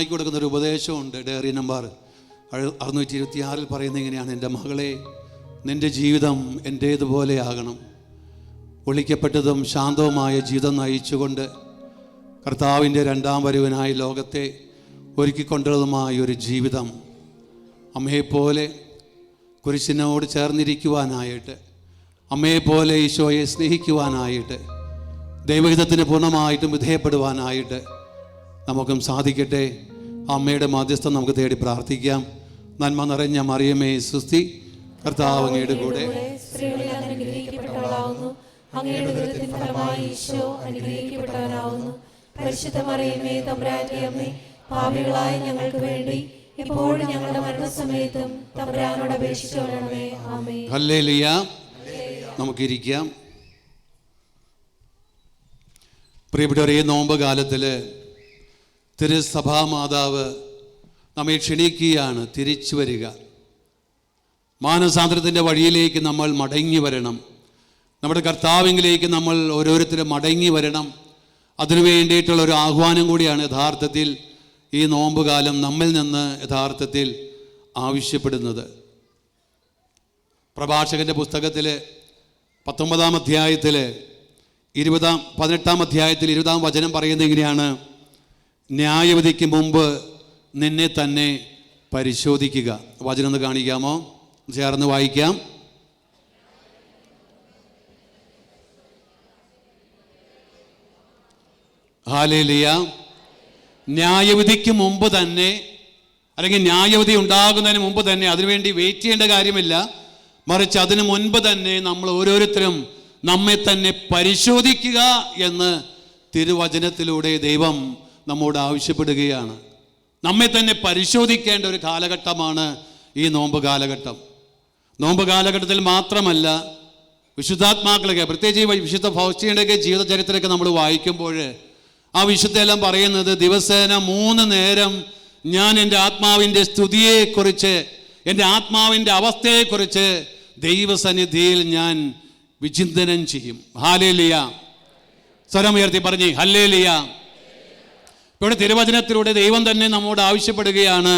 ഇസ്രായിക്ക് കൊടുക്കുന്ന ഒരു ഉപദേശമുണ്ട്. Diary number 626 പറയുന്നത് ഇങ്ങനെയാണ്: എൻ്റെ മകളെ, നിൻ്റെ ജീവിതം എൻ്റേതുപോലെ ആകണം. ഒളിക്കപ്പെട്ടതും ശാന്തവുമായ ജീവിതം നയിച്ചുകൊണ്ട് കർത്താവിൻ്റെ രണ്ടാം വരവിനായി ലോകത്തെ ഒരുക്കിക്കൊണ്ടതുമായ ഒരു ജീവിതം അമ്മയെപ്പോലെ കുരിശിനോട് ചേർന്നിരിക്കുവാനായിട്ട്, അമ്മയെപ്പോലെ ഈശോയെ സ്നേഹിക്കുവാനായിട്ട്, ദൈവഹിതത്തിന് പൂർണ്ണമായിട്ടും വിധേയപ്പെടുവാനായിട്ട് നമുക്കും സാധിക്കട്ടെ. അമ്മയുടെ മാധ്യസ്ഥം നമുക്ക് തേടി പ്രാർത്ഥിക്കാം. നന്മ നിറഞ്ഞ മറിയമേ സുസ്തി, കർത്താവ് അങ്ങയുടെ കൂടെ, പരിശുദ്ധ മറിയമേ തമ്പുരാന്റെ അമ്മേ, പാപികളായ ഞങ്ങൾക്ക് വേണ്ടി ഇപ്പോഴും ഞങ്ങളുടെ മരണസമയത്തും തമ്പുരാനോട് അപേക്ഷിച്ചുകൊള്ളണമേ. ആമേൻ. ഹല്ലേലൂയ. നമുക്കിരിക്കാം. പ്രിയപ്പെട്ടവരെ, ഈ നോമ്പ് കാലത്തിൽ തിരുസഭാമാതാവ് നമ്മെ ക്ഷണിക്കുകയാണ്, തിരിച്ചു വരിക. മാനസാന്തരത്തിൻ്റെ വഴിയിലേക്ക് നമ്മൾ മടങ്ങി വരണം. നമ്മുടെ കർത്താവിലേക്ക് നമ്മൾ ഓരോരുത്തരും മടങ്ങി വരണം. അതിനു വേണ്ടിയിട്ടുള്ള ഒരു ആഹ്വാനം കൂടിയാണ് യഥാർത്ഥത്തിൽ ഈ നോമ്പ് കാലം നമ്മിൽ നിന്ന് യഥാർത്ഥത്തിൽ ആവശ്യപ്പെടുന്നത്. പ്രഭാഷകൻ്റെ പുസ്തകത്തിൽ 19-ാം അധ്യായത്തിൽ 18-ാം അധ്യായത്തിൽ 20-ാം വചനം പറയുന്നത് ഇങ്ങനെയാണ്: ന്യായവിധിക്ക് മുമ്പ് നിന്നെ തന്നെ പരിശോധിക്കുക. വചനം ഒന്ന് കാണിക്കാമോ? ചേർന്ന് വായിക്കാം. ഹല്ലേലൂയ. ന്യായവിധിക്ക് മുമ്പ് തന്നെ, അല്ലെങ്കിൽ ന്യായവിധി ഉണ്ടാകുന്നതിന് മുമ്പ് തന്നെ, അതിനുവേണ്ടി വെയിറ്റ് ചെയ്യേണ്ട കാര്യമില്ല. മറിച്ച് അതിനു മുൻപ് തന്നെ നമ്മൾ ഓരോരുത്തരും നമ്മെ തന്നെ പരിശോധിക്കുക എന്ന് തിരുവചനത്തിലൂടെ ദൈവം നമ്മോട് ആവശ്യപ്പെടുകയാണ്. നമ്മെ തന്നെ പരിശോധിക്കേണ്ട ഒരു കാലഘട്ടമാണ് ഈ നോമ്പ് കാലഘട്ടം. നോമ്പ് കാലഘട്ടത്തിൽ മാത്രമല്ല, വിശുദ്ധാത്മാക്കളൊക്കെ, പ്രത്യേകിച്ച് വിശുദ്ധ ഫൗസ്റ്റീൻ്റെയൊക്കെ ജീവിതചരിത്രമൊക്കെ നമ്മൾ വായിക്കുമ്പോൾ ആ വിശുദ്ധയെല്ലാം പറയുന്നത്, ദിവസേന 3 നേരം ഞാൻ എൻ്റെ ആത്മാവിൻ്റെ സ്തുതിയെക്കുറിച്ച്, എൻ്റെ ആത്മാവിൻ്റെ അവസ്ഥയെക്കുറിച്ച് ദൈവസന്നിധിയിൽ ഞാൻ വിചിന്തനം ചെയ്യും. ഹല്ലേലൂയ. സ്വരമുയർത്തി പറഞ്ഞേ ഹല്ലേലൂയ. ഇവിടെ തിരുവചനത്തിലൂടെ ദൈവം തന്നെ നമ്മോട് ആവശ്യപ്പെടുകയാണ്,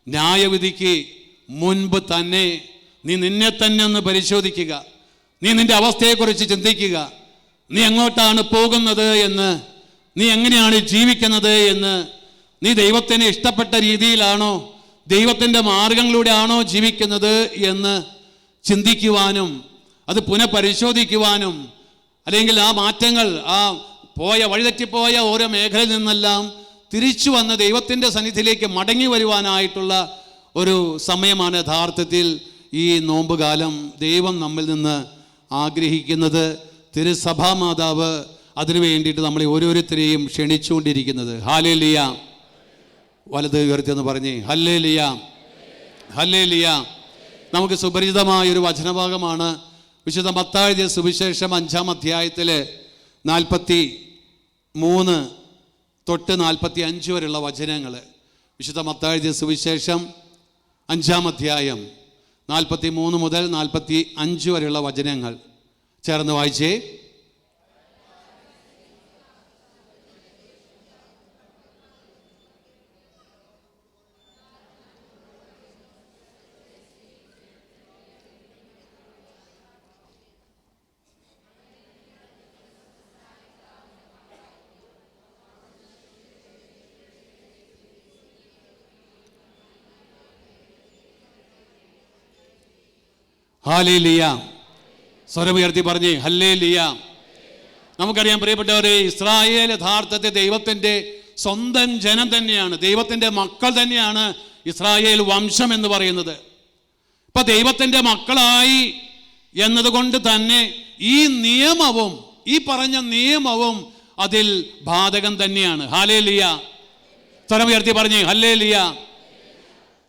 ന്യായവിധിക്ക് മുൻപ് തന്നെ നീ നിന്നെ തന്നെ ഒന്ന് പരിശോധിക്കുക. നീ നിൻ്റെ അവസ്ഥയെക്കുറിച്ച് ചിന്തിക്കുക. നീ എങ്ങോട്ടാണ് പോകുന്നത് എന്ന്, നീ എങ്ങനെയാണ് ജീവിക്കുന്നത് എന്ന്, നീ ദൈവത്തിന് ഇഷ്ടപ്പെട്ട രീതിയിലാണോ, ദൈവത്തിൻ്റെ മാർഗങ്ങളിലൂടെ ആണോ ജീവിക്കുന്നത് എന്ന് ചിന്തിക്കുവാനും അത് പുനഃപരിശോധിക്കുവാനും, അല്ലെങ്കിൽ ആ മാറ്റങ്ങൾ, ആ വഴിതെറ്റിപ്പോയ ഓരോ മേഖലയിൽ നിന്നെല്ലാം തിരിച്ചു വന്ന് ദൈവത്തിൻ്റെ സന്നിധിയിലേക്ക് മടങ്ങി വരുവാനായിട്ടുള്ള ഒരു സമയമാണ് യഥാർത്ഥത്തിൽ ഈ നോമ്പ് കാലം ദൈവം നമ്മിൽ നിന്ന് ആഗ്രഹിക്കുന്നത്. തിരുസഭാമാതാവ് അതിനു വേണ്ടിയിട്ട് നമ്മളെ ഓരോരുത്തരെയും ക്ഷണിച്ചുകൊണ്ടിരിക്കുന്നത്. ഹല്ലേലൂയ. വലത് ഉയർത്തിയെന്ന് പറഞ്ഞേ ഹല്ലേലൂയ. ഹല്ലേലൂയ. നമുക്ക് സുപരിചിതമായൊരു വചനഭാഗമാണ് വിശുദ്ധ മത്തായി സുവിശേഷം 5-ാം അധ്യായത്തിൽ 43 തൊട്ട് 45 വരെയുള്ള വചനങ്ങൾ. വിശുദ്ധ മത്തായി സുവിശേഷം 5-ാം അധ്യായം 43 മുതൽ 45 വരെയുള്ള വചനങ്ങൾ ചേർന്ന് വായിച്ചേ. ഹല്ലേലൂയ. സ്വരമുയർത്തി പറഞ്ഞേ ഹല്ലേലൂയ. നമുക്കറിയാം പ്രിയപ്പെട്ടവരെ, ഇസ്രായേൽ യഥാർത്ഥത്തെ ദൈവത്തിൻ്റെ സ്വന്തം ജനം തന്നെയാണ്, ദൈവത്തിൻ്റെ മക്കൾ തന്നെയാണ് ഇസ്രായേൽ വംശം എന്ന് പറയുന്നത്. ഇപ്പം ദൈവത്തിൻ്റെ മക്കളായി എന്നതുകൊണ്ട് തന്നെ ഈ നിയമവും, ഈ പറഞ്ഞ നിയമവും അതിൽ ബാധകം തന്നെയാണ്. ഹല്ലേലൂയ. സ്വരമുയർത്തി പറഞ്ഞേ ഹല്ലേലൂയ.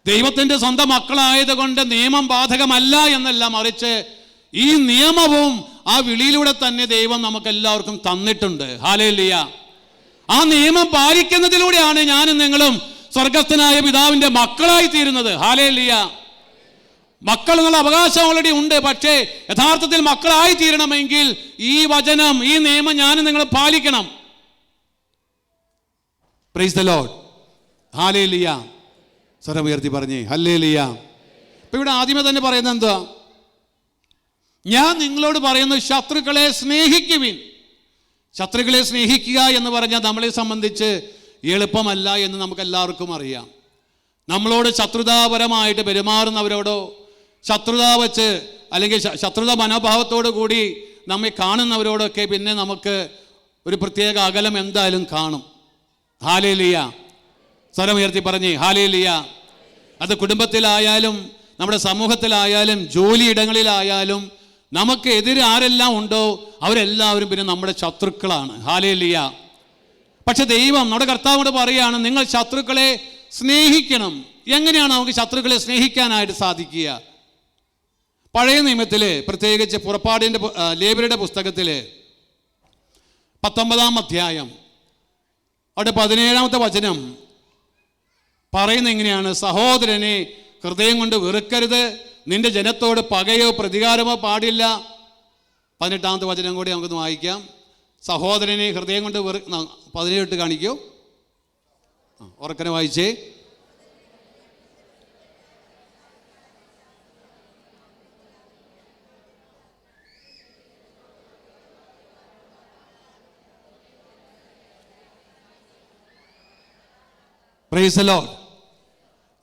ദൈവത്തിൻ്റെ സ്വന്തം മക്കളായതുകൊണ്ട് നിയമം ബാധകമല്ല എന്നല്ല, മറിച്ച് ഈ നിയമവും ആ വിളിയിലൂടെ തന്നെ ദൈവം നമുക്കെല്ലാവർക്കും തന്നിട്ടുണ്ട്. ഹല്ലേലൂയ. ആ നിയമം പാലിക്കുന്നതിലൂടെയാണ് ഞാനും നിങ്ങളും സ്വർഗസ്ഥനായ പിതാവിൻ്റെ മക്കളായി തീരുന്നത്. ഹല്ലേലൂയ. മക്കൾ എന്നുള്ള അവകാശം ഓൾറെഡി ഉണ്ട്. പക്ഷേ യഥാർത്ഥത്തിൽ മക്കളായി തീരണമെങ്കിൽ ഈ വചനം, ഈ നിയമം ഞാനും നിങ്ങൾ പാലിക്കണം. Price the lord. ഹല്ലേലൂയ. സ്വരം ഉയർത്തി പറഞ്ഞേ ഹല്ലേലൂയ. ഇപ്പൊ ഇവിടെ ആദ്യമേ തന്നെ പറയുന്നത് എന്താ? ഞാൻ നിങ്ങളോട് പറയുന്നു, ശത്രുക്കളെ സ്നേഹിക്കുവിൻ. ശത്രുക്കളെ സ്നേഹിക്കുക എന്ന് പറഞ്ഞാൽ നമ്മളെ സംബന്ധിച്ച് എളുപ്പമല്ല എന്ന് നമുക്ക് എല്ലാവർക്കും അറിയാം. നമ്മളോട് ശത്രുതാപരമായിട്ട് പെരുമാറുന്നവരോടോ ശത്രുത വച്ച് അല്ലെങ്കിൽ ശത്രുത മനോഭാവത്തോടു കൂടി നമ്മെ കാണുന്നവരോടൊക്കെ പിന്നെ നമുക്ക് ഒരു പ്രത്യേക അകലം എന്തായാലും കാണും. ഹല്ലേലൂയ. സ്വരം ഉയർത്തി പറഞ്ഞേ ഹല്ലേലൂയ. അത് കുടുംബത്തിലായാലും നമ്മുടെ സമൂഹത്തിലായാലും ജോലിയിടങ്ങളിലായാലും നമുക്ക് എതിരെ ആരെല്ലാം ഉണ്ടോ അവരെല്ലാവരും പിന്നെ നമ്മുടെ ശത്രുക്കളാണ്. ഹല്ലേലൂയ. പക്ഷെ ദൈവം നമ്മുടെ കർത്താവോട് പറയുകയാണ്, നിങ്ങൾ ശത്രുക്കളെ സ്നേഹിക്കണം. എങ്ങനെയാണ് നമുക്ക് ശത്രുക്കളെ സ്നേഹിക്കാനായിട്ട് സാധിക്കുക? പഴയ നിയമത്തില്, പ്രത്യേകിച്ച് പുറപ്പാടിൻ്റെ ലേവ്യരുടെ പുസ്തകത്തില് 19-ാം അധ്യായം അവിടെ 17-ാമത്തെ വചനം പറയുന്ന എങ്ങനെയാണ്? സഹോദരനെ ഹൃദയം കൊണ്ട് വെറുക്കരുത്, നിന്റെ ജനത്തോട് പകയോ പ്രതികാരമോ പാടില്ല. 18-ാമത്തെ വചനം കൂടി നമുക്കൊന്ന് വായിക്കാം. സഹോദരനെ ഹൃദയം കൊണ്ട് 17 കാണിക്കൂ. ഉറക്കനെ വായിച്ചേ. Price the Lord.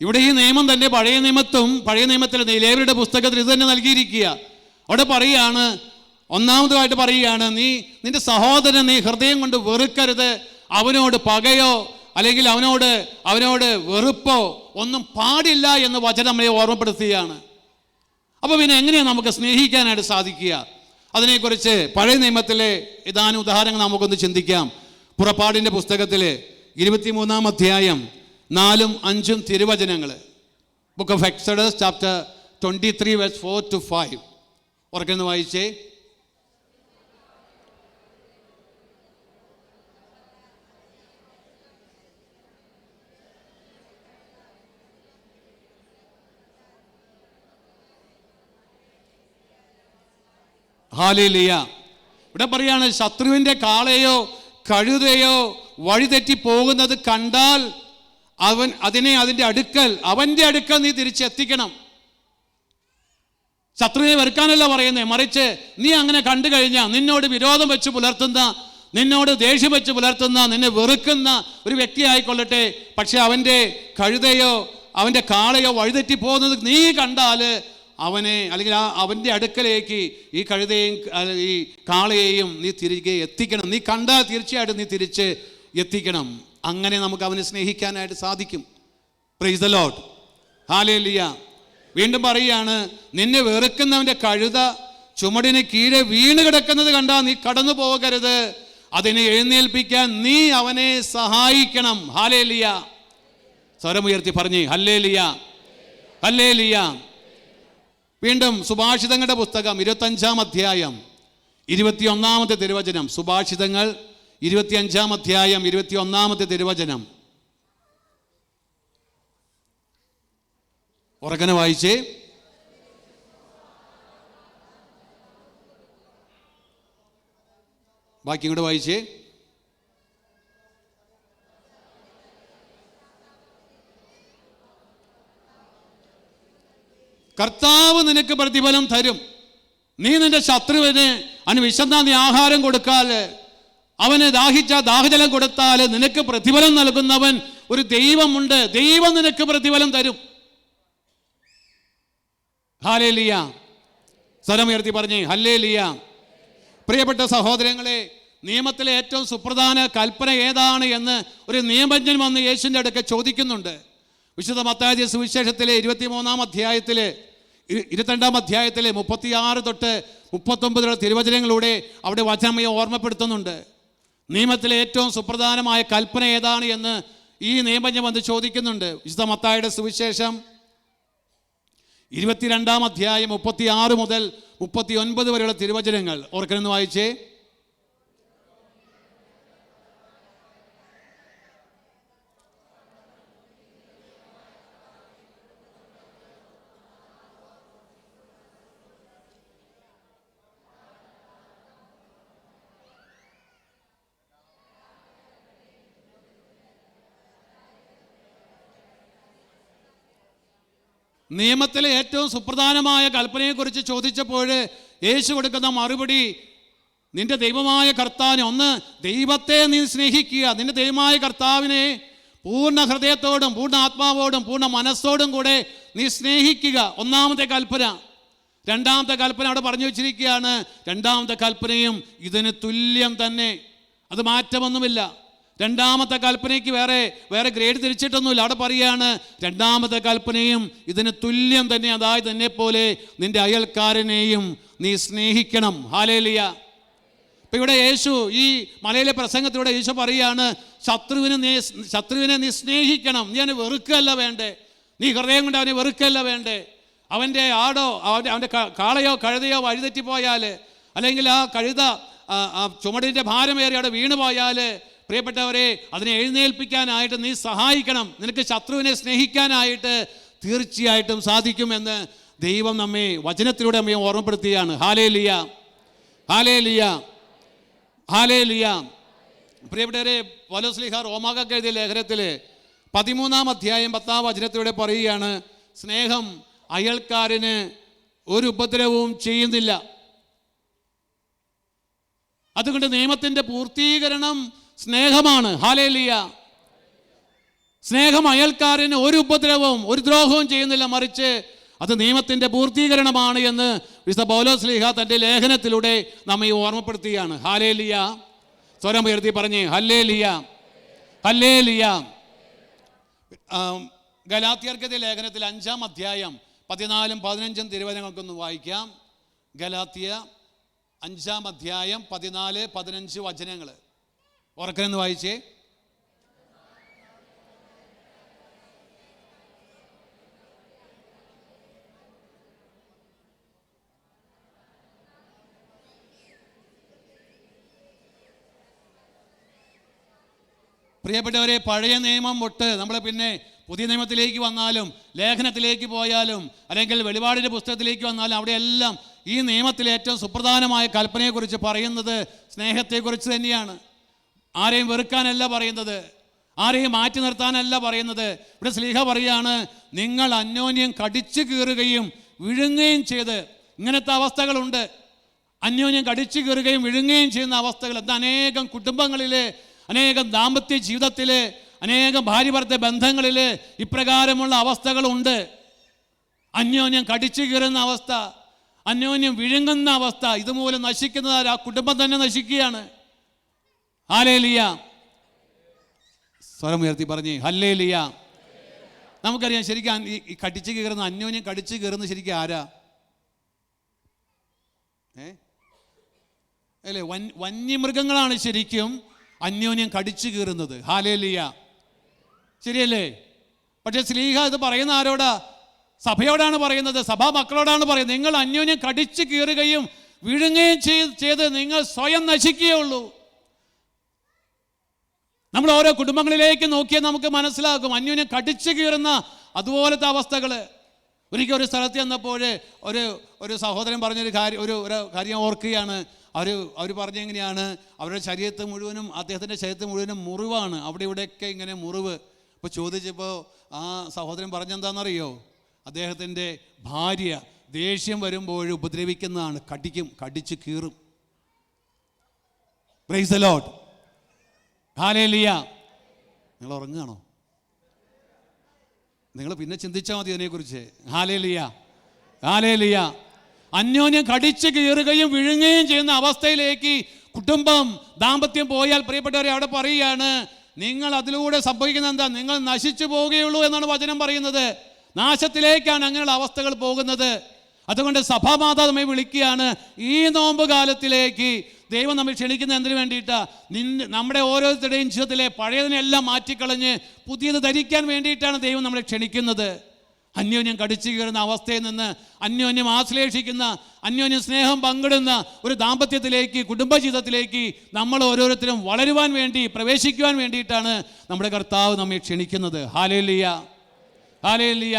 ഇവിടെ ഈ നിയമം തന്നെ പഴയ നിയമത്തിൽ ലേവ്യരുടെ പുസ്തകത്തിൽ ഇത് തന്നെ നൽകിയിരിക്കുക. അവിടെ പറയുകയാണ്, ഒന്നാമതായിട്ട് പറയുകയാണ്, നിന്റെ സഹോദരൻ നീ ഹൃദയം കൊണ്ട് വെറുക്കരുത്. അവനോട് പകയോ അല്ലെങ്കിൽ അവനോട് വെറുപ്പോ ഒന്നും പാടില്ല എന്ന് വചനം നമ്മളെ ഓർമ്മപ്പെടുത്തുകയാണ്. അപ്പോൾ പിന്നെ എങ്ങനെയാണ് നമുക്ക് സ്നേഹിക്കാനായിട്ട് സാധിക്കുക? അതിനെക്കുറിച്ച് പഴയ നിയമത്തിലെ ഏതാനും ഉദാഹരണങ്ങൾ നമുക്കൊന്ന് ചിന്തിക്കാം. പുറപ്പാടിൻ്റെ പുസ്തകത്തിൽ 23-ാം അധ്യായം 4-5 തിരുവചനങ്ങൾ. Book of Exodus chapter 23 verse 4-5. ഉറക്കെന്ന് വായിച്ചേ. ഹല്ലേലൂയ. ഇവിടെ പറയാണ്, ശത്രുവിൻ്റെ കാളയോ കഴുതയോ വഴിതെറ്റി പോകുന്നത് കണ്ടാൽ അവൻ്റെ അടുക്കൽ നീ തിരിച്ചെത്തിക്കണം. ശത്രുവിനെ വെറുക്കാനല്ല പറയുന്നത്, മറിച്ച് നീ അങ്ങനെ കണ്ടു കഴിഞ്ഞാൽ നിന്നോട് വിരോധം വെച്ച് പുലർത്തുന്ന, നിന്നോട് ദേഷ്യം വെച്ച് പുലർത്തുന്ന, നിന്നെ വെറുക്കുന്ന ഒരു വ്യക്തി ആയിക്കൊള്ളട്ടെ, പക്ഷെ അവൻ്റെ കഴുതയോ അവൻ്റെ കാളയോ വഴിതെറ്റി പോകുന്നത് നീ കണ്ടാൽ അവനെ അല്ലെങ്കിൽ അവൻ്റെ അടുക്കലേക്ക് ഈ കഴുതയും ഈ കാളയെയും നീ തിരികെ എത്തിക്കണം. നീ കണ്ടാൽ തീർച്ചയായിട്ടും നീ തിരിച്ച് എത്തിക്കണം. അങ്ങനെ നമുക്ക് അവനെ സ്നേഹിക്കാനായിട്ട് സാധിക്കും. Price the lord. ഹല്ലേലൂയ. വീണ്ടും പറയുകയാണ്, നിന്നെ വെറുക്കുന്നവൻ്റെ കഴുത ചുമടിന് കീഴെ വീണ് കിടക്കുന്നത് കണ്ടാൽ നീ കടന്നു പോകരുത്. അതിനെ എഴുന്നേൽപ്പിക്കാൻ നീ അവനെ സഹായിക്കണം. ഹല്ലേലൂയ. സ്വരമുയർത്തി പറഞ്ഞേ ഹല്ലേലൂയ, ഹല്ലേലൂയ. വീണ്ടും സുഭാഷിതങ്ങളുടെ പുസ്തകം 25-ാം അധ്യായം 21-ാമത്തെ തിരുവചനം. സുഭാഷിതങ്ങൾ 25-ാം അധ്യായം 21-ാമത്തെ തിരുവചനം. ഉറക്കനെ വായിച്ചേ. ബാക്കി ഇങ്ങോട്ട് വായിച്ചേ. കർത്താവ് നിനക്ക് പ്രതിഫലം തരും. നീ നിന്റെ ശത്രുവിന് അവന് വിശന്നാ നീ ആഹാരം കൊടുക്കാൽ, അവന് ദാഹജലം കൊടുത്താൽ നിനക്ക് പ്രതിഫലം നൽകുന്നവൻ ഒരു ദൈവമുണ്ട്. ദൈവം നിനക്ക് പ്രതിഫലം തരും. ഹല്ലേലൂയ. സ്വരമുയർത്തി പറഞ്ഞേ ഹല്ലേലൂയ. പ്രിയപ്പെട്ട സഹോദരങ്ങളെ, നിയമത്തിലെ ഏറ്റവും സുപ്രധാന കൽപ്പന ഏതാണ് എന്ന് ഒരു നിയമജ്ഞൻ വന്ന് യേശുവിൻ്റെ അടുക്കൽ ചോദിക്കുന്നുണ്ട്. വിശുദ്ധ മത്തായി സുവിശേഷത്തിലെ 23-ാം അധ്യായത്തിലെ 22-ാം അധ്യായത്തിലെ 36 തൊട്ട് 39 തിരുവചനങ്ങളിലൂടെ അവിടെ വചനമയെ ഓർമ്മപ്പെടുത്തുന്നുണ്ട്. നിയമത്തിലെ ഏറ്റവും സുപ്രധാനമായ കൽപ്പന ഏതാണ് എന്ന് ഈ നിയമജ്ഞൻ വന്ന് ചോദിക്കുന്നുണ്ട്. വിശുദ്ധ മത്തായിയുടെ സുവിശേഷം 22-ാം അധ്യായം 36 മുതൽ 39 വരെയുള്ള തിരുവചനങ്ങൾ ഓർക്കണമെന്ന് വായിച്ചേ. നിയമത്തിലെ ഏറ്റവും സുപ്രധാനമായ കൽപ്പനയെക്കുറിച്ച് ചോദിച്ചപ്പോൾ യേശു കൊടുക്കുന്ന മറുപടി, നിന്റെ ദൈവമായ കർത്താവിനെ, ഒന്ന് ദൈവത്തെ നീ സ്നേഹിക്കുക, നിന്റെ ദൈവമായ കർത്താവിനെ പൂർണ്ണ ഹൃദയത്തോടും പൂർണ്ണ ആത്മാവോടും പൂർണ്ണ മനസ്സോടും കൂടെ നീ സ്നേഹിക്കുക, ഒന്നാമത്തെ കൽപ്പന. രണ്ടാമത്തെ കൽപ്പന അവിടെ പറഞ്ഞു വെച്ചിരിക്കുകയാണ്, രണ്ടാമത്തെ കൽപ്പനയും ഇതിന് തുല്യം തന്നെ, അത് മാറ്റമൊന്നുമില്ല. രണ്ടാമത്തെ കൽപ്പനയ്ക്ക് വേറെ ഗ്രേഡ് തിരിച്ചിട്ടൊന്നുമില്ല. അവിടെ പറയുകയാണ് രണ്ടാമത്തെ കൽപ്പനയും ഇതിന് തുല്യം തന്നെ, അതായത് തന്നെ പോലെ നിന്റെ അയൽക്കാരനെയും നീ സ്നേഹിക്കണം. ഹല്ലേലൂയ. ഇപ്പം ഇവിടെ യേശു ഈ മലയിലെ പ്രസംഗത്തിലൂടെ യേശു പറയുകയാണ്, ശത്രുവിനെ നീ സ്നേഹിക്കണം. നീ അവനെ വെറുക്കല്ല വേണ്ടേ, നീ ഹൃദയം കൊണ്ട് അവനെ വെറുക്കല്ല വേണ്ടേ. അവൻ്റെ ആടോ അവൻ്റെ കാളയോ കഴുതയോ വഴിതെറ്റിപ്പോയാൽ, അല്ലെങ്കിൽ ആ കഴുത ചുമടിൻ്റെ ഭാരമേറി അവിടെ വീണുപോയാൽ, പ്രിയപ്പെട്ടവരെ, അതിനെ എഴുന്നേൽപ്പിക്കാനായിട്ട് നീ സഹായിക്കണം. നിനക്ക് ശത്രുവിനെ സ്നേഹിക്കാനായിട്ട് തീർച്ചയായിട്ടും സാധിക്കുമെന്ന് ദൈവം നമ്മെ വചനത്തിലൂടെ നമ്മെ ഓർമ്മപ്പെടുത്തുകയാണ്. Hallelujah, hallelujah, hallelujah. പ്രിയപ്പെട്ടവരെ, പൗലോസ് റോമാക്കാർക്ക് എഴുതിയ ലേഖനത്തിൽ 13-ാം അധ്യായം 10-ാം വചനത്തിലൂടെ പറയുകയാണ്, സ്നേഹം അയൽക്കാരന് ഒരു ഉപദ്രവവും ചെയ്യുന്നില്ല. അതുകൊണ്ട് നിയമത്തിൻ്റെ പൂർത്തീകരണം സ്നേഹമാണ്. ഹല്ലേലൂയ. സ്നേഹം അയൽക്കാരന് ഒരു ഉപദ്രവവും ഒരു ദ്രോഹവും ചെയ്യുന്നില്ല, മറിച്ച് അത് നിയമത്തിൻ്റെ പൂർത്തീകരണമാണ് എന്ന് വിശുദ്ധ പൗലോസ് ശ്ലീഹ തൻ്റെ ലേഖനത്തിലൂടെ നമ്മെ ഓർമ്മപ്പെടുത്തുകയാണ്. ഹല്ലേലൂയ. സ്വരം ഉയർത്തി പറഞ്ഞേ ഹല്ലേലൂയ, ഹല്ലേലൂയ. ഗലാത്യർക്കെതിരെ ലേഖനത്തിൽ 5-ാം അധ്യായം 14-ഉം 15-ഉം തിരുവചനങ്ങൾക്കൊന്ന് വായിക്കാം. ഗലാത്യ 5-ാം അധ്യായം 14-15 വചനങ്ങൾ ഉറക്കനെന്ന് വായിച്ചേ. പ്രിയപ്പെട്ടവരെ, പഴയ നിയമം തൊട്ട് നമ്മൾ പിന്നെ പുതിയ നിയമത്തിലേക്ക് വന്നാലും ലേഖനത്തിലേക്ക് പോയാലും അല്ലെങ്കിൽ വെളിപാടിൻ്റെ പുസ്തകത്തിലേക്ക് വന്നാലും അവിടെയെല്ലാം ഈ നിയമത്തിലെ ഏറ്റവും സുപ്രധാനമായ കൽപ്പനയെക്കുറിച്ച് പറയുന്നത് സ്നേഹത്തെക്കുറിച്ച് തന്നെയാണ്. ആരെയും വെറുക്കാനല്ല പറയുന്നത്, ആരെയും മാറ്റി നിർത്താനല്ല പറയുന്നത്. ഇവിടെ ശ്ലീഹ പറയാണ്, നിങ്ങൾ അന്യോന്യം കടിച്ചു കീറുകയും വിഴുങ്ങുകയും ചെയ്ത്, ഇങ്ങനത്തെ അവസ്ഥകളുണ്ട്. അന്യോന്യം കടിച്ചു കീറുകയും വിഴുങ്ങുകയും ചെയ്യുന്ന അവസ്ഥകൾ എന്താ? അനേകം കുടുംബങ്ങളിൽ, അനേകം ദാമ്പത്യ ജീവിതത്തിൽ, അനേകം ഭാര്യ ഭർത്തൃ ബന്ധങ്ങളിൽ ഇപ്രകാരമുള്ള അവസ്ഥകളുണ്ട്. അന്യോന്യം കടിച്ചു കീറുന്ന അവസ്ഥ, അന്യോന്യം വിഴുങ്ങുന്ന അവസ്ഥ. ഇതുമൂലം നശിക്കുന്നത് ആ കുടുംബം തന്നെ നശിക്കുകയാണ്. ഹല്ലേലൂയ. സ്വരം ഉയർത്തി പറഞ്ഞേ ഹല്ലേലൂയ. നമുക്കറിയാം, ശരിക്കും ഈ കടിച്ചു കീറുന്ന, അന്യോന്യം കടിച്ചു കീറുന്ന ശരിക്കും ആരാ? അല്ലേ, വന്യമൃഗങ്ങളാണ് ശരിക്കും അന്യോന്യം കടിച്ചു കീറുന്നത്. ഹല്ലേലൂയ, ശരിയല്ലേ? പക്ഷെ ശ്ലീഹ ഇത് പറയുന്ന ആരോടാ? സഭയോടാണ് പറയുന്നത്, സഭാ മക്കളോടാണ് പറയുന്നത്. നിങ്ങൾ അന്യോന്യം കടിച്ചു കീറുകയും വിഴുങ്ങുകയും ചെയ്ത് നിങ്ങൾ സ്വയം നശിക്കുകയുള്ളൂ. നമ്മൾ ഓരോ കുടുംബങ്ങളിലേക്ക് നോക്കിയാൽ നമുക്ക് മനസ്സിലാക്കും അന്യോന്യം കടിച്ചു കീറുന്ന അതുപോലത്തെ അവസ്ഥകൾ. ഒരിക്കൽ ഒരു സ്ഥലത്ത് ചെന്നപ്പോൾ ഒരു സഹോദരൻ പറഞ്ഞൊരു കാര്യം ഓർക്കുകയാണ്. അവർ പറഞ്ഞെങ്ങനെയാണ്, അവരുടെ ശരീരത്ത് മുഴുവനും, അദ്ദേഹത്തിൻ്റെ ശരീരത്ത് മുഴുവനും മുറിവാണ്, അവിടെ ഇവിടെയൊക്കെ ഇങ്ങനെ മുറിവ്. അപ്പോൾ ചോദിച്ചപ്പോൾ ആ സഹോദരൻ പറഞ്ഞെന്താണെന്നറിയോ? അദ്ദേഹത്തിൻ്റെ ഭാര്യ ദേഷ്യം വരുമ്പോൾ ഉപദ്രവിക്കുന്നതാണ്, കടിച്ചു കീറും. Praise the lord. ഹല്ലേലൂയ. നിങ്ങൾ ഉറങ്ങുകയാണോ? നിങ്ങൾ പിന്നെ ചിന്തിച്ചാൽ മതി അതിനെക്കുറിച്ച്. Hallelujah, hallelujah. അന്യോന്യം കടിച്ചു കീറുകയും വിഴുങ്ങുകയും ചെയ്യുന്ന അവസ്ഥയിലേക്ക് കുടുംബം, ദാമ്പത്യം പോയാൽ പ്രിയപ്പെട്ടവരെ അവിടെ പറയുകയാണ്, നിങ്ങൾ അതിലൂടെ സംഭവിക്കുന്നത് എന്താ? നിങ്ങൾ നശിച്ചു പോവുകയുള്ളൂ എന്നാണ് വചനം പറയുന്നത്. നാശത്തിലേക്കാണ് അങ്ങനെയുള്ള അവസ്ഥകൾ പോകുന്നത്. അതുകൊണ്ട് സഭാമാതാ നമ്മെ വിളിക്കുകയാണ്, ഈ നോമ്പ് കാലത്തിലേക്ക് ദൈവം നമ്മെ ക്ഷണിക്കുന്ന എന്തിനു വേണ്ടിയിട്ടാണ്? നമ്മുടെ ഓരോരുത്തരുടെയും ജീവിതത്തിലെ പഴയതിനെല്ലാം മാറ്റിക്കളഞ്ഞ് പുതിയത് ധരിക്കാൻ വേണ്ടിയിട്ടാണ് ദൈവം നമ്മളെ ക്ഷണിക്കുന്നത്. അന്യോന്യം കടിച്ചു കീറുന്ന അവസ്ഥയിൽ നിന്ന് അന്യോന്യം ആശ്ലേഷിക്കുന്ന, അന്യോന്യം സ്നേഹം പങ്കിടുന്ന ഒരു ദാമ്പത്യത്തിലേക്ക്, കുടുംബജീവിതത്തിലേക്ക് നമ്മൾ ഓരോരുത്തരും വളരുവാൻ വേണ്ടി, പ്രവേശിക്കുവാൻ വേണ്ടിയിട്ടാണ് നമ്മുടെ കർത്താവ് നമ്മെ ക്ഷണിക്കുന്നത്. Hallelujah, hallelujah.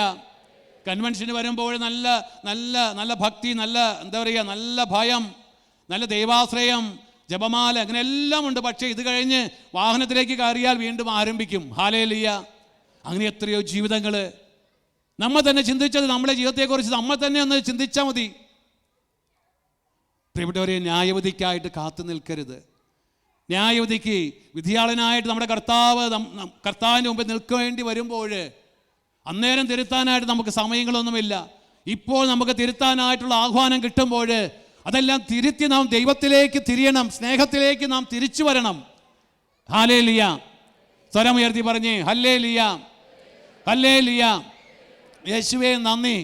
കൺവെൻഷന് വരുമ്പോൾ നല്ല നല്ല നല്ല ഭക്തി, നല്ല എന്താ പറയുക, നല്ല ഭയം, നല്ല ദൈവാശ്രയം, ജപമാല, അങ്ങനെ എല്ലാം ഉണ്ട്. പക്ഷേ ഇത് കഴിഞ്ഞ് വാഹനത്തിലേക്ക് കയറിയാൽ വീണ്ടും ആരംഭിക്കും. ഹല്ലേലൂയ. അങ്ങനെ എത്രയോ ജീവിതങ്ങൾ നമ്മൾ തന്നെ ചിന്തിച്ചത് നമ്മുടെ ജീവിതത്തെക്കുറിച്ച് നമ്മൾ തന്നെ ഒന്ന് ചിന്തിച്ചാൽ മതി. പ്രിയപ്പെട്ടവരെ, ന്യായവിധിക്കായിട്ട് കാത്തു നിൽക്കരുത്. ന്യായവിധിക്ക് വിധിയാളനായിട്ട് നമ്മുടെ കർത്താവിൻ്റെ മുമ്പിൽ നിൽക്കേണ്ടി വരുമ്പോൾ അന്നേരം തിരുത്താനായിട്ട് നമുക്ക് സമയങ്ങളൊന്നുമില്ല. ഇപ്പോൾ നമുക്ക് തിരുത്താനായിട്ടുള്ള ആഹ്വാനം കിട്ടുമ്പോൾ അതെല്ലാം തിരുത്തി നാം ദൈവത്തിലേക്ക് തിരിയണം, സ്നേഹത്തിലേക്ക് നാം തിരിച്ചു വരണം. ഹല്ലേലൂയ. സ്വരമുയർത്തി പറഞ്ഞേ ഹല്ലേലൂയ, ഹല്ലേലൂയ. യേശുവേ നന്ദി,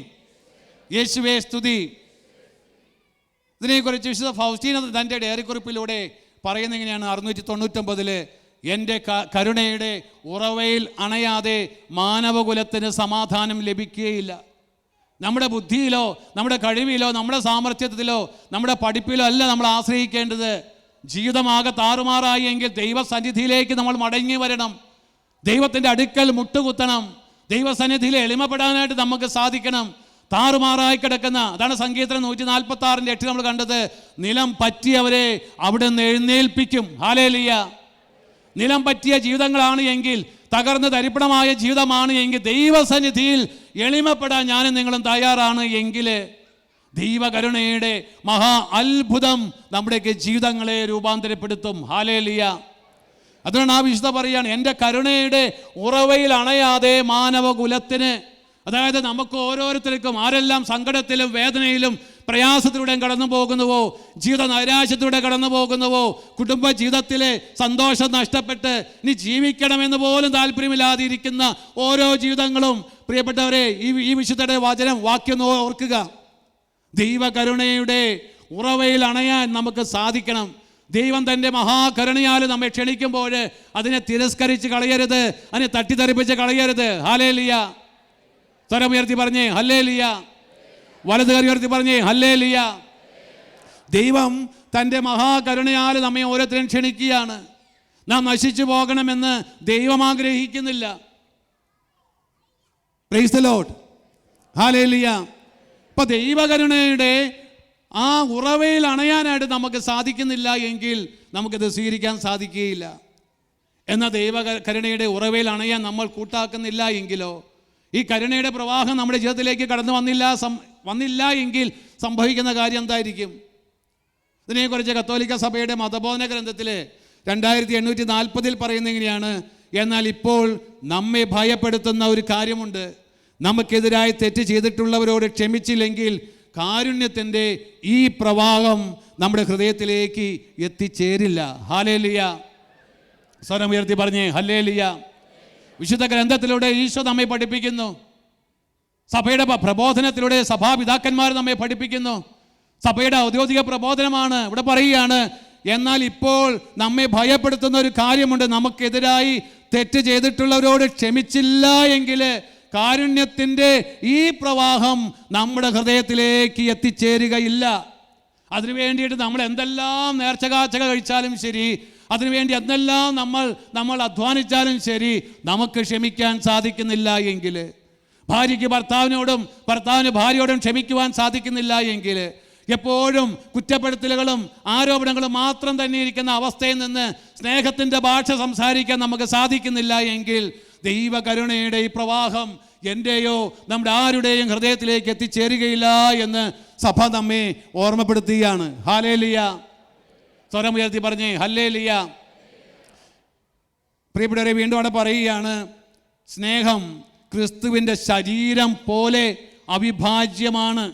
യേശുവേ സ്തുതി. ഇതിനെക്കുറിച്ച് വിശുദ്ധ ഫൗസ്റ്റീന തൻ്റെ ഡയറിക്കുറിപ്പിലൂടെ പറയുന്ന എങ്ങനെയാണ്? 699 എൻ്റെ കരുണയുടെ ഉറവയിൽ അണയാതെ മാനവകുലത്തിന് സമാധാനം ലഭിക്കുകയില്ല. നമ്മുടെ ബുദ്ധിയിലോ നമ്മുടെ കഴിവിലോ നമ്മുടെ സാമർഥ്യത്തിലോ നമ്മുടെ പഠിപ്പിലോ അല്ല നമ്മൾ ആശ്രയിക്കേണ്ടത്. ജീവിതമാകെ താറുമാറായി എങ്കിൽ ദൈവസന്നിധിയിലേക്ക് നമ്മൾ മടങ്ങി വരണം. ദൈവത്തിൻ്റെ അടുക്കൽ മുട്ടുകുത്തണം. ദൈവസന്നിധിയിൽ എളിമപ്പെടാനായിട്ട് നമുക്ക് സാധിക്കണം. താറുമാറായി കിടക്കുന്ന, അതാണ് സങ്കീർത്തനം 146:8 നമ്മൾ കണ്ടത്. നിലം പറ്റിയവരെ അവിടെ നിന്ന് എഴുന്നേൽപ്പിക്കും. ഹല്ലേലൂയ. നിലം പറ്റിയ ജീവിതങ്ങളാണ് എങ്കിൽ, തകർന്ന് തരിപ്പണമായ ജീവിതമാണ് എങ്കിൽ, ദൈവസന്നിധിയിൽ എളിമപ്പെടാൻ ഞാനും നിങ്ങളും തയ്യാറാണ് എങ്കിൽ ദൈവകരുണയുടെ മഹാ അത്ഭുതം നമ്മുടെയൊക്കെ ജീവിതങ്ങളെ രൂപാന്തരപ്പെടുത്തും. ഹല്ലേലൂയ. അതുകൊണ്ട് ആ വിശുദ്ധ പറയാണ്, എൻ്റെ കരുണയുടെ ഉറവയിൽ അണയാതെ മാനവകുലത്തിന്, അതായത് നമുക്ക് ഓരോരുത്തർക്കും ആരെല്ലാം സങ്കടത്തിലും വേദനയിലും പ്രയാസത്തിലൂടെയും കടന്നു പോകുന്നുവോ, ജീവിത നൈരാശ്യത്തിലൂടെ കടന്നു പോകുന്നുവോ, കുടുംബ ജീവിതത്തിലെ സന്തോഷം നഷ്ടപ്പെട്ട് ഇനി ജീവിക്കണമെന്ന് പോലും താല്പര്യമില്ലാതിരിക്കുന്ന ഓരോ ജീവിതങ്ങളും, പ്രിയപ്പെട്ടവരെ, ഈ വിശുദ്ധയുടെ വാക്യം ഓർക്കുക. ദൈവകരുണയുടെ ഉറവയിൽ അണയാൻ നമുക്ക് സാധിക്കണം. ദൈവം തൻ്റെ മഹാകരുണയാൽ നമ്മെ ക്ഷണിക്കുമ്പോൾ അതിനെ തിരസ്കരിച്ച് കളയരുത്, അതിനെ തട്ടിത്തെറിപ്പിച്ച് കളയരുത്. ഹല്ലേലൂയ. സ്വരമുയർത്തി പറഞ്ഞേ ഹല്ലേലൂയ. വലത് കൈ ഉയർത്തി പറഞ്ഞേ ഹല്ലേലൂയ. ദൈവം തൻ്റെ മഹാകരുണയാൽ നമ്മെ ഓരോരുത്തരും ക്ഷണിക്കുകയാണ്. നാം നശിച്ചു പോകണമെന്ന് ദൈവം ആഗ്രഹിക്കുന്നില്ല. Price the lord. ഹല്ലേലൂയ. ഇപ്പൊ ദൈവകരുണയുടെ ആ ഉറവയിൽ അണയാനായിട്ട് നമുക്ക് സാധിക്കുന്നില്ല എങ്കിൽ നമുക്കിത് സ്വീകരിക്കാൻ സാധിക്കുകയില്ല. എന്നാൽ ദൈവകരുണയുടെ ഉറവയിൽ അണയാൻ നമ്മൾ കൂട്ടാക്കുന്നില്ല എങ്കിലോ, ഈ കരുണയുടെ പ്രവാഹം നമ്മുടെ ജീവിതത്തിലേക്ക് കടന്നു വന്നില്ല എങ്കിൽ സംഭവിക്കുന്ന കാര്യം എന്തായിരിക്കും? ഇതിനെക്കുറിച്ച് കത്തോലിക്ക സഭയുടെ മതബോധന ഗ്രന്ഥത്തിൽ 2840 പറയുന്ന എങ്ങനെയാണ്? എന്നാൽ ഇപ്പോൾ നമ്മെ ഭയപ്പെടുത്തുന്ന ഒരു കാര്യമുണ്ട്. നമുക്കെതിരായി തെറ്റ് ചെയ്തിട്ടുള്ളവരോട് ക്ഷമിച്ചില്ലെങ്കിൽ കാരുണ്യത്തിൻ്റെ ഈ പ്രവാഹം നമ്മുടെ ഹൃദയത്തിലേക്ക് എത്തിച്ചേരില്ല. ഹല്ലേലൂയ. സ്വരം ഉയർത്തി പറഞ്ഞേ ഹല്ലേലൂയ. വിശുദ്ധ ഗ്രന്ഥത്തിലൂടെ ഈശോ നമ്മെ പഠിപ്പിക്കുന്നു. സഭയുടെ പ്രബോധനത്തിലൂടെ സഭാപിതാക്കന്മാർ നമ്മെ പഠിപ്പിക്കുന്നു. സഭയുടെ ഔദ്യോഗിക പ്രബോധനമാണ്. ഇവിടെ പറയുകയാണ്, എന്നാൽ ഇപ്പോൾ നമ്മെ ഭയപ്പെടുത്തുന്ന ഒരു കാര്യമുണ്ട്. നമുക്കെതിരായി തെറ്റ് ചെയ്തിട്ടുള്ളവരോട് ക്ഷമിച്ചില്ല എങ്കിൽ കാരുണ്യത്തിൻ്റെ ഈ പ്രവാഹം നമ്മുടെ ഹൃദയത്തിലേക്ക് എത്തിച്ചേരുകയില്ല. അതിനു വേണ്ടിയിട്ട് നമ്മൾ എന്തെല്ലാം നേർച്ചകാഴ്ചകൾ കഴിച്ചാലും ശരി, അതിനുവേണ്ടി എന്തെല്ലാം നമ്മൾ അധ്വാനിച്ചാലും ശരി, നമുക്ക് ക്ഷമിക്കാൻ സാധിക്കുന്നില്ല എങ്കിൽ, ഭാര്യയ്ക്ക് ഭർത്താവിനോടും ഭർത്താവിന് ഭാര്യയോടും ക്ഷമിക്കുവാൻ സാധിക്കുന്നില്ല എങ്കിൽ, എപ്പോഴും കുറ്റപ്പെടുത്തലുകളും ആരോപണങ്ങളും മാത്രം തന്നെ ഇരിക്കുന്ന അവസ്ഥയിൽ നിന്ന് സ്നേഹത്തിൻ്റെ ഭാഷ സംസാരിക്കാൻ നമുക്ക് സാധിക്കുന്നില്ല എങ്കിൽ ദൈവകരുണയുടെ ഈ പ്രവാഹം എൻ്റെയോ നമ്മുടെ ആരുടെയും ഹൃദയത്തിലേക്ക് എത്തിച്ചേരുകയില്ല എന്ന് സഭ നമ്മെ ഓർമ്മപ്പെടുത്തുകയാണ്. ഹല്ലേലൂയ. സ്വരം ഉയർത്തി പറഞ്ഞേ ഹല്ലേലൂയ. പ്രിയപ്പെട്ടവരെ, വീണ്ടും അവിടെ പറയുകയാണ്, സ്നേഹം ക്രിസ്തുവിൻ്റെ ശരീരം പോലെ അവിഭാജ്യമാണ്.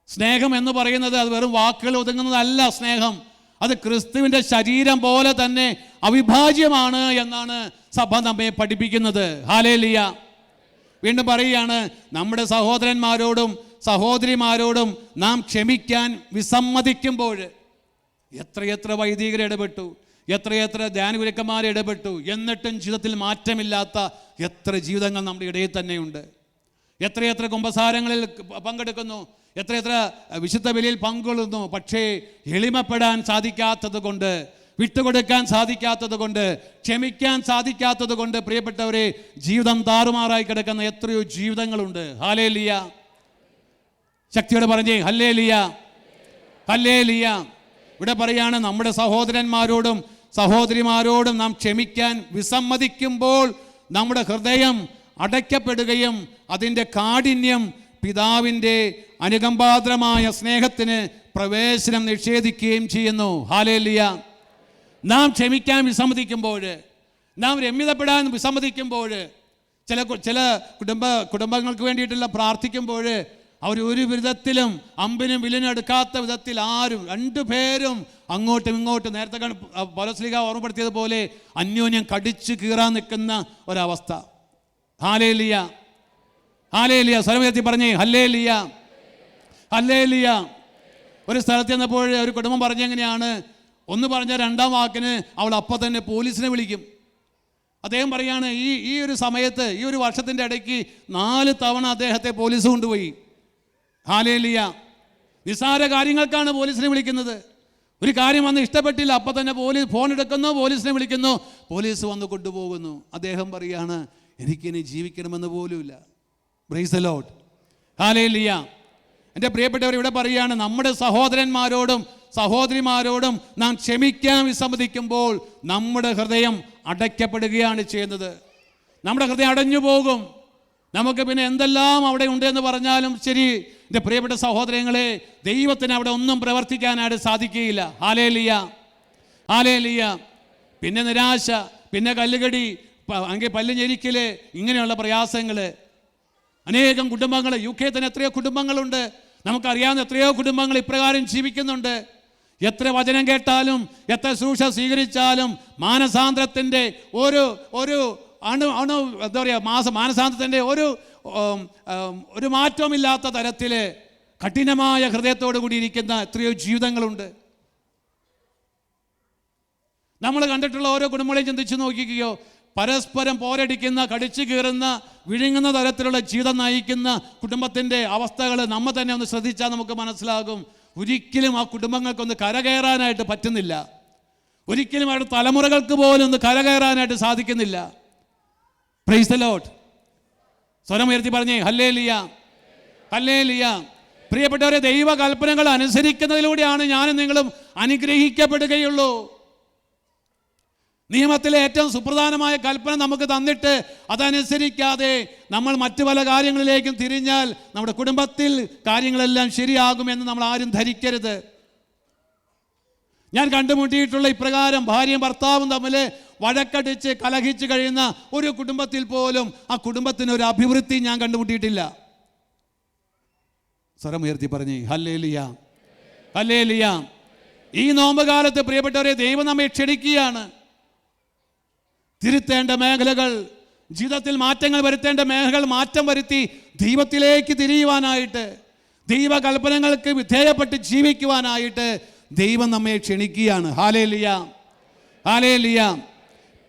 സ്നേഹം എന്ന് പറയുന്നത് അത് വെറും വാക്കുകൾ ഒതുങ്ങുന്നതല്ല. സ്നേഹം അത് ക്രിസ്തുവിൻ്റെ ശരീരം പോലെ തന്നെ അവിഭാജ്യമാണ് എന്നാണ് സഭ നമ്മെ പഠിപ്പിക്കുന്നത്. ഹല്ലേലൂയ. വീണ്ടും പറയുകയാണ്, നമ്മുടെ സഹോദരന്മാരോടും സഹോദരിമാരോടും നാം ക്ഷമിക്കാൻ വിസമ്മതിക്കുമ്പോൾ, എത്രയെത്ര വൈദികർ ഇടപെട്ടു, എത്രയെത്ര ധ്യാനഗുരുക്കന്മാർ ഇടപെട്ടു, എന്നിട്ടും ജീവിതത്തിൽ മാറ്റമില്ലാത്ത എത്ര ജീവിതങ്ങൾ നമ്മുടെ ഇടയിൽ തന്നെയുണ്ട്. എത്രയെത്ര കുമ്പസാരങ്ങളിൽ പങ്കെടുക്കുന്നു, എത്രയെത്ര വിശുദ്ധ ബലിയിൽ പങ്കുകൊള്ളുന്നു, പക്ഷേ എളിമപ്പെടാൻ സാധിക്കാത്തത് കൊണ്ട്, വിട്ടുകൊടുക്കാൻ സാധിക്കാത്തത് കൊണ്ട്, ക്ഷമിക്കാൻ സാധിക്കാത്തത് കൊണ്ട് പ്രിയപ്പെട്ടവരെ, ജീവിതം താറുമാറായി കിടക്കുന്ന എത്രയോ ജീവിതങ്ങളുണ്ട്. ഹല്ലേലൂയ. ശക്തിയോടെ പറഞ്ഞേ ഹല്ലേലൂയ, ഹല്ലേലൂയ. ഇവിടെ പറയാണ്, നമ്മുടെ സഹോദരന്മാരോടും സഹോദരിമാരോടും നാം ക്ഷമിക്കാൻ വിസമ്മതിക്കുമ്പോൾ നമ്മുടെ ഹൃദയം അടയ്ക്കപ്പെടുകയും അതിൻ്റെ കാഠിന്യം പിതാവിൻ്റെ അനുകമ്പാദ്രമായ സ്നേഹത്തിന് പ്രവേശനം നിഷേധിക്കുകയും ചെയ്യുന്നു. ഹല്ലേലൂയ. നാം ക്ഷമിക്കാൻ വിസമ്മതിക്കുമ്പോൾ, നാം രമ്യതപ്പെടാൻ വിസമ്മതിക്കുമ്പോൾ, ചില കുടുംബങ്ങൾക്ക് വേണ്ടിയിട്ടുള്ള പ്രാർത്ഥിക്കുമ്പോൾ അവർ ഒരു വിധത്തിലും അമ്പിനും വില്ലിനും എടുക്കാത്ത വിധത്തിൽ ആരും രണ്ടുപേരും അങ്ങോട്ടും ഇങ്ങോട്ടും നേരത്തെ പൗലോസ്ലീഹ ഓർമ്മപ്പെടുത്തിയതുപോലെ അന്യോന്യം കടിച്ചു കീറാൻ നിൽക്കുന്ന ഒരവസ്ഥ. Hallelujah, hallelujah. സ്വരമുയർത്തി പറഞ്ഞേ ഹല്ലേലൂയ, ഹല്ലേലൂയ. ഒരു സ്ഥലത്ത് ചെന്നപ്പോൾ ഒരു കുടുംബം പറഞ്ഞെങ്ങനെയാണ്, ഒന്ന് പറഞ്ഞ രണ്ടാം വാക്കിന് അവൾ അപ്പം തന്നെ പോലീസിനെ വിളിക്കും. അദ്ദേഹം പറയാണ്, ഈ ഒരു സമയത്ത് ഈ ഒരു വർഷത്തിൻ്റെ ഇടയ്ക്ക് 4 തവണ അദ്ദേഹത്തെ പോലീസ് കൊണ്ടുപോയി. ഹല്ലേലൂയ. നിസ്സാര കാര്യങ്ങൾക്കാണ് പോലീസിനെ വിളിക്കുന്നത്. ഒരു കാര്യം വന്ന് ഇഷ്ടപ്പെട്ടില്ല, അപ്പം തന്നെ പോലീസ് ഫോൺ എടുക്കുന്നു, പോലീസിനെ വിളിക്കുന്നു, പോലീസ് വന്ന് കൊണ്ടുപോകുന്നു. അദ്ദേഹം പറയാണ്, എനിക്കിനി ജീവിക്കണമെന്ന് പോലുമില്ല. Price the lord. ഹല്ലേലൂയ. എൻ്റെ പ്രിയപ്പെട്ടവർ, ഇവിടെ പറയുകയാണ്, നമ്മുടെ സഹോദരന്മാരോടും സഹോദരിമാരോടും നാം ക്ഷമിക്കാൻ വിസമ്മതിക്കുമ്പോൾ നമ്മുടെ ഹൃദയം അടയ്ക്കപ്പെടുകയാണ് ചെയ്യുന്നത്. നമ്മുടെ ഹൃദയം അടഞ്ഞു പോകും. നമുക്ക് പിന്നെ എന്തെല്ലാം അവിടെ ഉണ്ടെന്ന് പറഞ്ഞാലും ശരി, എൻ്റെ പ്രിയപ്പെട്ട സഹോദരങ്ങളെ, ദൈവത്തിന് അവിടെ ഒന്നും പ്രവർത്തിക്കാനായിട്ട് സാധിക്കുകയില്ല. Hallelujah, hallelujah. പിന്നെ നിരാശ, പിന്നെ കല്ലുകടി, അങ്ങനെ പല്ല് ഞെരിക്കൽ, ഇങ്ങനെയുള്ള പ്രയാസങ്ങൾ അനേകം കുടുംബങ്ങൾ, UK തന്നെ എത്രയോ കുടുംബങ്ങളുണ്ട്. നമുക്കറിയാവുന്ന എത്രയോ കുടുംബങ്ങൾ ഇപ്രകാരം ജീവിക്കുന്നുണ്ട്. എത്ര വചനം കേട്ടാലും എത്ര ശുശ്രൂഷ സ്വീകരിച്ചാലും മാനസാന്തരത്തിൻ്റെ ഒരു എന്താ പറയുക, മാനസാന്തരത്തിൻ്റെ ഒരു മാറ്റമില്ലാത്ത തരത്തിൽ കഠിനമായ ഹൃദയത്തോടു കൂടി ഇരിക്കുന്ന എത്രയോ ജീവിതങ്ങളുണ്ട്. നമ്മൾ കണ്ടിട്ടുള്ള ഓരോ കുടുംബങ്ങളെയും ചിന്തിച്ച് നോക്കിക്കുകയോ, പരസ്പരം പോരടിക്കുന്ന, കടിച്ചു കീറുന്ന, വിഴുങ്ങുന്ന തരത്തിലുള്ള ജീവിതം നയിക്കുന്ന കുടുംബത്തിൻ്റെ അവസ്ഥകൾ നമ്മൾ തന്നെ ഒന്ന് ശ്രദ്ധിച്ചാൽ നമുക്ക് മനസ്സിലാകും. ഒരിക്കലും ആ കുടുംബങ്ങൾക്കൊന്ന് കരകയറാനായിട്ട് പറ്റുന്നില്ല. ഒരിക്കലും അവരുടെ തലമുറകൾക്ക് പോലും ഒന്ന് കരകയറാനായിട്ട് സാധിക്കുന്നില്ല. Price the Lord. സ്വരമുയർത്തി പറഞ്ഞേ ഹല്ലേലൂയ, ഹല്ലേലൂയ. പ്രിയപ്പെട്ടവരെ, ദൈവകൽപ്പനകൾ അനുസരിക്കുന്നതിലൂടെയാണ് ഞാനും നിങ്ങളും അനുഗ്രഹിക്കപ്പെടുകയുള്ളൂ. നിയമത്തിലെ ഏറ്റവും സുപ്രധാനമായ കൽപ്പന നമുക്ക് തന്നിട്ട് അതനുസരിക്കാതെ നമ്മൾ മറ്റു പല കാര്യങ്ങളിലേക്കും തിരിഞ്ഞാൽ നമ്മുടെ കുടുംബത്തിൽ കാര്യങ്ങളെല്ലാം ശരിയാകുമെന്ന് നമ്മൾ ആരും ധരിക്കരുത്. ഞാൻ കണ്ടുമുട്ടിയിട്ടുള്ള ഇപ്രകാരം ഭാര്യയും ഭർത്താവും തമ്മിൽ വഴക്കടിച്ച് കലഹിച്ച് കഴിയുന്ന ഒരു കുടുംബത്തിൽ പോലും ആ കുടുംബത്തിന് ഒരു അഭിവൃദ്ധി ഞാൻ കണ്ടുമുട്ടിയിട്ടില്ല. സ്വരമുയർത്തി പറഞ്ഞേ ഹല്ലേലൂയ, ഹല്ലേലൂയ. ഈ നോമ്പ് കാലത്ത് പ്രിയപ്പെട്ടവരെ, ദൈവം നമ്മെ ക്ഷണിക്കുകയാണ്. തിരുത്തേണ്ട മേഖലകൾ, ജീവിതത്തിൽ മാറ്റങ്ങൾ വരുത്തേണ്ട മേഖലകൾ മാറ്റം വരുത്തി ദൈവത്തിലേക്ക് തിരിയുവാനായിട്ട്, ദൈവകൽപ്പനകൾക്ക് വിധേയപ്പെട്ട് ജീവിക്കുവാനായിട്ട് ദൈവം നമ്മെ ക്ഷണിക്കുകയാണ്. Hallelujah, hallelujah.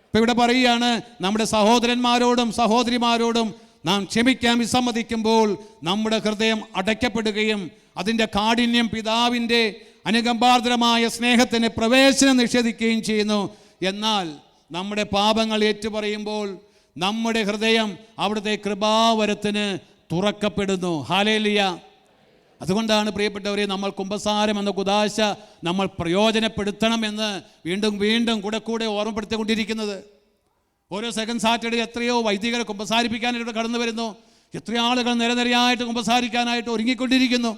ഇപ്പം ഇവിടെ പറയുകയാണ്, നമ്മുടെ സഹോദരന്മാരോടും സഹോദരിമാരോടും നാം ക്ഷമിക്കാൻ വിസമ്മതിക്കുമ്പോൾ നമ്മുടെ ഹൃദയം അടയ്ക്കപ്പെടുകയും അതിൻ്റെ കാഠിന്യം പിതാവിൻ്റെ അനുകമ്പാർദ്രമായ സ്നേഹത്തിന് പ്രവേശനം നിഷേധിക്കുകയും ചെയ്യുന്നു. എന്നാൽ നമ്മുടെ പാപങ്ങൾ ഏറ്റുപറയുമ്പോൾ നമ്മുടെ ഹൃദയം അവിടുത്തെ കൃപാവരത്തിന് തുറക്കപ്പെടുന്നു. ഹല്ലേലൂയ. അതുകൊണ്ടാണ് പ്രിയപ്പെട്ടവരെ, നമ്മൾ കുമ്പസാരം എന്ന കുദാശ നമ്മൾ പ്രയോജനപ്പെടുത്തണമെന്ന് വീണ്ടും വീണ്ടും കൂടെ ഓർമ്മപ്പെടുത്തിക്കൊണ്ടിരിക്കുന്നത്. ഓരോ സെക്കൻഡ് സാറ്റർഡേ എത്രയോ വൈദികരെ കുമ്പസാരിപ്പിക്കാനായിട്ട് കടന്നു വരുന്നു. എത്രയോ ആളുകൾ നിരനിരയായിട്ട് കുമ്പസാരിക്കാനായിട്ട് ഒരുങ്ങിക്കൊണ്ടിരിക്കുന്നു.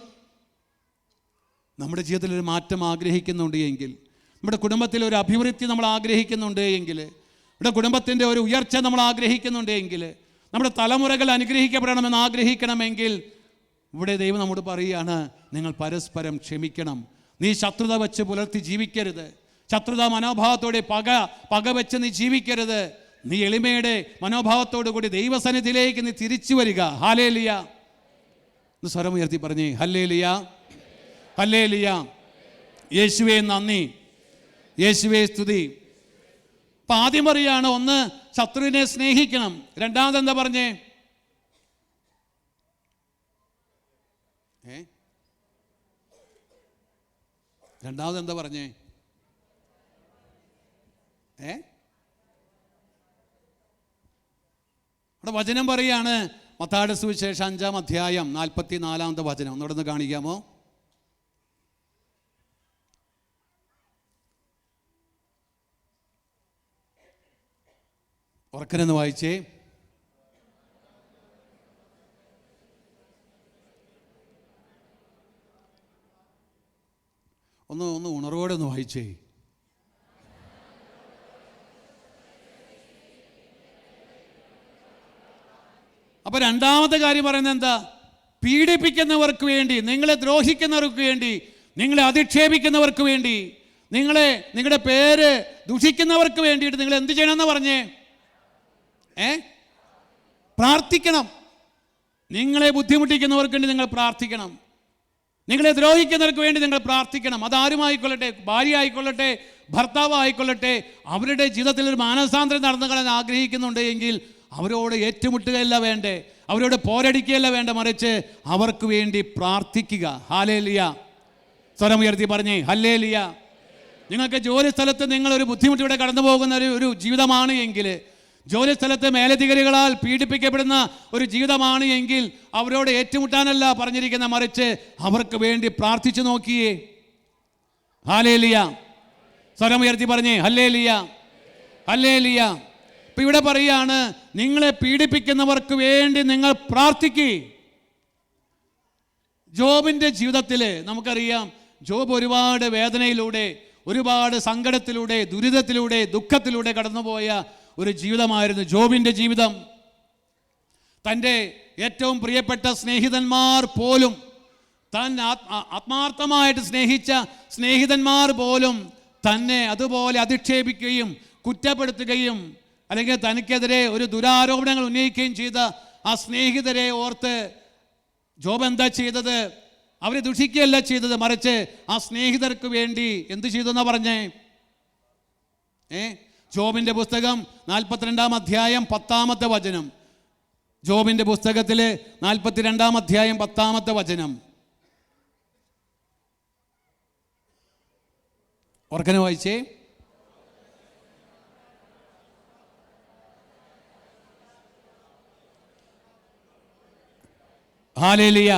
നമ്മുടെ ജീവിതത്തിൽ ഒരു മാറ്റം ആഗ്രഹിക്കുന്നുണ്ട് എങ്കിൽ, നമ്മുടെ കുടുംബത്തിൽ ഒരു അഭിവൃദ്ധി നമ്മൾ ആഗ്രഹിക്കുന്നുണ്ട് എങ്കിൽ, നമ്മുടെ കുടുംബത്തിൻ്റെ ഒരു ഉയർച്ച നമ്മൾ ആഗ്രഹിക്കുന്നുണ്ട് എങ്കിൽ, നമ്മുടെ തലമുറകൾ അനുഗ്രഹിക്കപ്പെടണമെന്ന് ആഗ്രഹിക്കണമെങ്കിൽ, ഇവിടെ ദൈവം നമ്മോട് പറയുകയാണ്, നിങ്ങൾ പരസ്പരം ക്ഷമിക്കണം. നീ ശത്രുത വെച്ച് പുലർത്തി ജീവിക്കരുത്. ശത്രുത മനോഭാവത്തോടെ പക വെച്ച് നീ ജീവിക്കരുത്. നീ എളിമയുടെ മനോഭാവത്തോടു കൂടി ദൈവസന്നിധിയിലേക്ക് നീ തിരിച്ചു വരിക. ഹല്ലേലൂയ. സ്വരം ഉയർത്തി പറഞ്ഞേ ഹല്ലേലൂയ, ഹല്ലേലൂയ. യേശുവേ നന്ദി, യേശുവേ സ്തുതി. അപ്പം ആദ്യം പറയാണ്, ഒന്ന് ശത്രുവിനെ സ്നേഹിക്കണം. രണ്ടാമത് എന്താ പറഞ്ഞേ? രണ്ടാമത് എന്താ പറഞ്ഞേ? അവിടെ വചനം പറയാണ്, മത്തായിയുടെ സുവിശേഷം 5-ാം അധ്യായം 44-ാമത്തെ വചനം ഒന്നുകൂടെ ഒന്ന് കാണിക്കാമോ? ഉറക്കനെന്ന് വായിച്ചേ. ഒന്ന് ഉണർവോടെ ഒന്ന് വായിച്ചേ. അപ്പൊ രണ്ടാമത്തെ കാര്യം പറയുന്നത് എന്താ? പീഡിപ്പിക്കുന്നവർക്ക് വേണ്ടി, നിങ്ങളെ ദ്രോഹിക്കുന്നവർക്ക് വേണ്ടി, നിങ്ങളെ അധിക്ഷേപിക്കുന്നവർക്ക് വേണ്ടി, നിങ്ങളുടെ പേര് ദുഷിക്കുന്നവർക്ക് വേണ്ടിയിട്ട് നിങ്ങൾ എന്ത് ചെയ്യണമെന്ന് പറഞ്ഞേ? പ്രാർത്ഥിക്കണം. നിങ്ങളെ ബുദ്ധിമുട്ടിക്കുന്നവർക്ക് വേണ്ടി നിങ്ങൾ പ്രാർത്ഥിക്കണം. നിങ്ങളെ ദ്രോഹിക്കുന്നവർക്ക് വേണ്ടി നിങ്ങൾ പ്രാർത്ഥിക്കണം. അതാരുമായിക്കൊള്ളട്ടെ, ഭാര്യ ആയിക്കൊള്ളട്ടെ, ഭർത്താവ് ആയിക്കൊള്ളട്ടെ, അവരുടെ ജീവിതത്തിൽ ഒരു മാനസാന്തരം നടന്നു കളയാൻ ആഗ്രഹിക്കുന്നുണ്ട് എങ്കിൽ അവരോട് ഏറ്റുമുട്ടുകയല്ല വേണ്ടേ, അവരോട് പോരടിക്കുകയല്ല വേണ്ട, മറിച്ച് അവർക്ക് വേണ്ടി പ്രാർത്ഥിക്കുക. ഹല്ലേലൂയ. സ്വരം ഉയർത്തി പറഞ്ഞേ ഹല്ലേലൂയ. നിങ്ങൾക്ക് ജോലി സ്ഥലത്ത് നിങ്ങളൊരു ബുദ്ധിമുട്ടിലൂടെ കടന്നു പോകുന്ന ഒരു ജീവിതമാണ് എങ്കിൽ, ജോലി സ്ഥലത്ത് മേലധികാരികളാൽ പീഡിപ്പിക്കപ്പെടുന്ന ഒരു ജീവിതമാണ് എങ്കിൽ അവരോട് ഏറ്റുമുട്ടാനല്ല പറഞ്ഞിരിക്കുന്ന, മറിച്ച് അവർക്ക് വേണ്ടി പ്രാർത്ഥിച്ചു നോക്കിയേ. ഹല്ലേലൂയ. സ്വരം ഉയർത്തി പറഞ്ഞേ ഹല്ലേലൂയ, ഹല്ലേലൂയ. ഇപ്പം ഇവിടെ പറയാണ്, നിങ്ങളെ പീഡിപ്പിക്കുന്നവർക്ക് വേണ്ടി നിങ്ങൾ പ്രാർത്ഥിക്കേ. ജോബിൻ്റെ ജീവിതത്തിൽ നമുക്കറിയാം, ജോബ് ഒരുപാട് വേദനയിലൂടെ, ഒരുപാട് സങ്കടത്തിലൂടെ, ദുരിതത്തിലൂടെ, ദുഃഖത്തിലൂടെ കടന്നുപോയ ഒരു ജീവിതമായിരുന്നു ജോബിൻ്റെ ജീവിതം. തൻ്റെ ഏറ്റവും പ്രിയപ്പെട്ട സ്നേഹിതന്മാർ പോലും, താൻ ആത്മാർത്ഥമായിട്ട് സ്നേഹിച്ച സ്നേഹിതന്മാർ പോലും തന്നെ അതുപോലെ അധിക്ഷേപിക്കുകയും കുറ്റപ്പെടുത്തുകയും അല്ലെങ്കിൽ തനിക്കെതിരെ ഒരു ദുരാരോപണങ്ങൾ ഉന്നയിക്കുകയും ചെയ്ത ആ സ്നേഹിതരെ ഓർത്ത് ജോബ് എന്താ ചെയ്തത്? അവരെ ദുഷിക്കുകയല്ല ചെയ്തത്, മറിച്ച് ആ സ്നേഹിതർക്ക് വേണ്ടി എന്ത് ചെയ്തു എന്നാ പറഞ്ഞേ? ജോബിൻ്റെ പുസ്തകം 42-ാം അധ്യായം 10-ാമത്തെ വചനം. ജോബിൻ്റെ പുസ്തകത്തിൽ 42-ാം അധ്യായം 10-ാമത്തെ വചനം. ഓർക്കനെ വായിച്ചേ. ഹല്ലേലൂയ.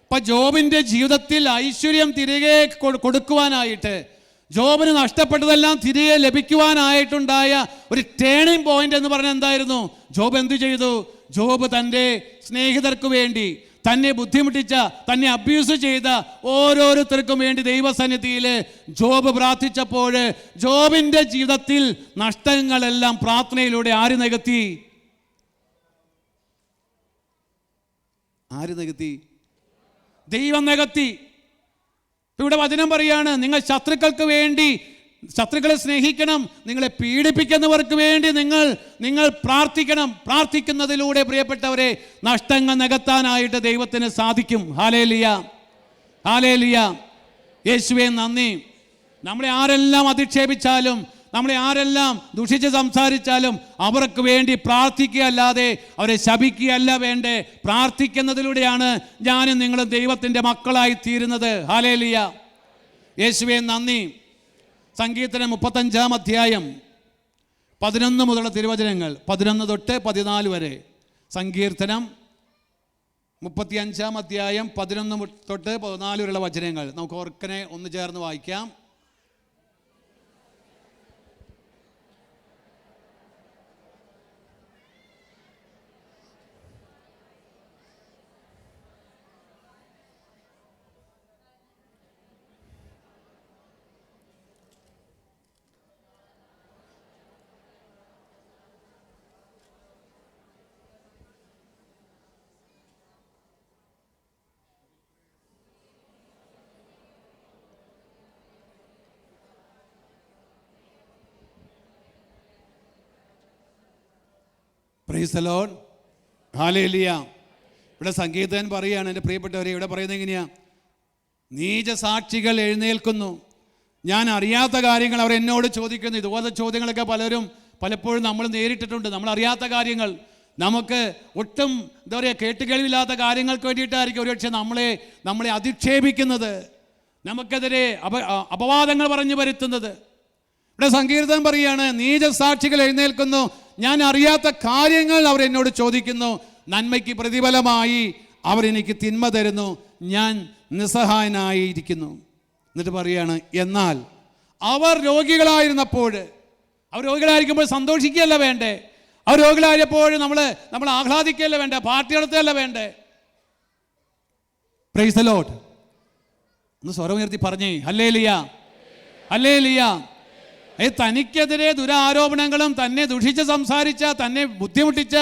അപ്പൊ ജോബിന്റെ ജീവിതത്തിൽ ഐശ്വര്യം തിരികെ കൊടുക്കുവാനായിട്ട്, ജോബിന് നഷ്ടപ്പെട്ടതെല്ലാം തിരികെ ലഭിക്കുവാനായിട്ടുണ്ടായ ഒരു ടേണിംഗ് പോയിന്റ് എന്ന് പറഞ്ഞാൽ എന്തായിരുന്നു? ജോബ് എന്തു ചെയ്തു? ജോബ് തൻ്റെ സ്നേഹിതർക്ക് വേണ്ടി, തന്നെ ബുദ്ധിമുട്ടിച്ച, തന്നെ അബ്യൂസ് ചെയ്ത ഓരോരുത്തർക്കും വേണ്ടി ദൈവസന്നിധിയിൽ ജോബ് പ്രാർത്ഥിച്ചപ്പോൾ ജോബിന്റെ ജീവിതത്തിൽ നഷ്ടങ്ങളെല്ലാം പ്രാർത്ഥനയിലൂടെ ആര് നികത്തി? ആര് നികത്തി? ദൈവം നികത്തി. ഇവിടെ വചനം പറയാണ്, നിങ്ങൾ ശത്രുക്കൾക്ക് വേണ്ടി, ശത്രുക്കളെ സ്നേഹിക്കണം, നിങ്ങളെ പീഡിപ്പിക്കുന്നവർക്ക് വേണ്ടി നിങ്ങൾ പ്രാർത്ഥിക്കണം. പ്രാർത്ഥിക്കുന്നതിലൂടെ പ്രിയപ്പെട്ടവരെ നഷ്ടങ്ങൾ നികത്താനായിട്ട് ദൈവത്തിന് സാധിക്കും. Hallelujah, hallelujah. യേശുവേ നന്ദി. നമ്മളെ ആരെല്ലാം അധിക്ഷേപിച്ചാലും, നമ്മളെ ആരെല്ലാം ദുഷിച്ച് സംസാരിച്ചാലും അവർക്ക് വേണ്ടി പ്രാർത്ഥിക്കുക അല്ലാതെ അവരെ ശപിക്കുകയല്ല വേണ്ടേ. പ്രാർത്ഥിക്കുന്നതിലൂടെയാണ് ഞാനും നിങ്ങളും ദൈവത്തിൻ്റെ മക്കളായി തീരുന്നത്. ഹല്ലേലൂയ. യേശുവേ നന്ദി. സങ്കീർത്തനം 35-ാം അധ്യായം 11 മുതലുള്ള തിരുവചനങ്ങൾ, 11 തൊട്ട് 14 വരെ. സങ്കീർത്തനം 35-ാം അധ്യായം 11 തൊട്ട് 14 വരെയുള്ള വചനങ്ങൾ നമുക്ക് ഓർക്കനെ ഒന്ന് ചേർന്ന് വായിക്കാം. Price the lord. ഹല്ലേലൂയ. ഇവിടെ സംഗീതൻ പറയുകയാണ്, എൻ്റെ പ്രിയപ്പെട്ടവരെ, ഇവിടെ പറയുന്നത് എങ്ങനെയാ? നീച സാക്ഷികൾ എഴുന്നേൽക്കുന്നു, ഞാൻ അറിയാത്ത കാര്യങ്ങൾ അവർ എന്നോട് ചോദിക്കുന്നു. ഇതുപോലത്തെ ചോദ്യങ്ങളൊക്കെ പലപ്പോഴും നമ്മൾ നേരിട്ടിട്ടുണ്ട്. നമ്മൾ അറിയാത്ത കാര്യങ്ങൾ, നമുക്ക് ഒട്ടും എന്താ പറയുക, കേട്ടുകേൾവില്ലാത്ത കാര്യങ്ങൾക്ക് വേണ്ടിയിട്ടായിരിക്കും ഒരുപക്ഷെ നമ്മളെ അധിക്ഷേപിക്കുന്നത്, നമുക്കെതിരെ അപവാദങ്ങൾ പറഞ്ഞു വരുത്തുന്നത്. ഇവിടെ സങ്കീർത്തനം പറയുകയാണ്, നീച സാക്ഷികൾ എഴുന്നേൽക്കുന്നു, ഞാൻ അറിയാത്ത കാര്യങ്ങൾ അവർ എന്നോട് ചോദിക്കുന്നു, നന്മയ്ക്ക് പ്രതിഫലമായി അവർ എനിക്ക് തിന്മ തരുന്നു, ഞാൻ നിസ്സഹായനായിരിക്കുന്നു. എന്നിട്ട് പറയുകയാണ്, എന്നാൽ അവർ രോഗികളായിരുന്നപ്പോൾ, അവർ രോഗികളായിരിക്കുമ്പോൾ സന്തോഷിക്കുകയല്ല വേണ്ടേ, അവർ രോഗികളായപ്പോൾ നമ്മൾ ആഹ്ലാദിക്കുകയല്ല വേണ്ടേ, പാർട്ടി നടത്തുകയല്ല വേണ്ടേ. Price the Lord. ഒന്ന് സ്വരമുയർത്തി പറഞ്ഞേ ഹല്ലേലൂയ, ഹല്ലേലൂയ. തനിക്കെതിരെ ദുരാരോപണങ്ങളും തന്നെ ദുഷിച്ച് സംസാരിച്ച, തന്നെ ബുദ്ധിമുട്ടിച്ച,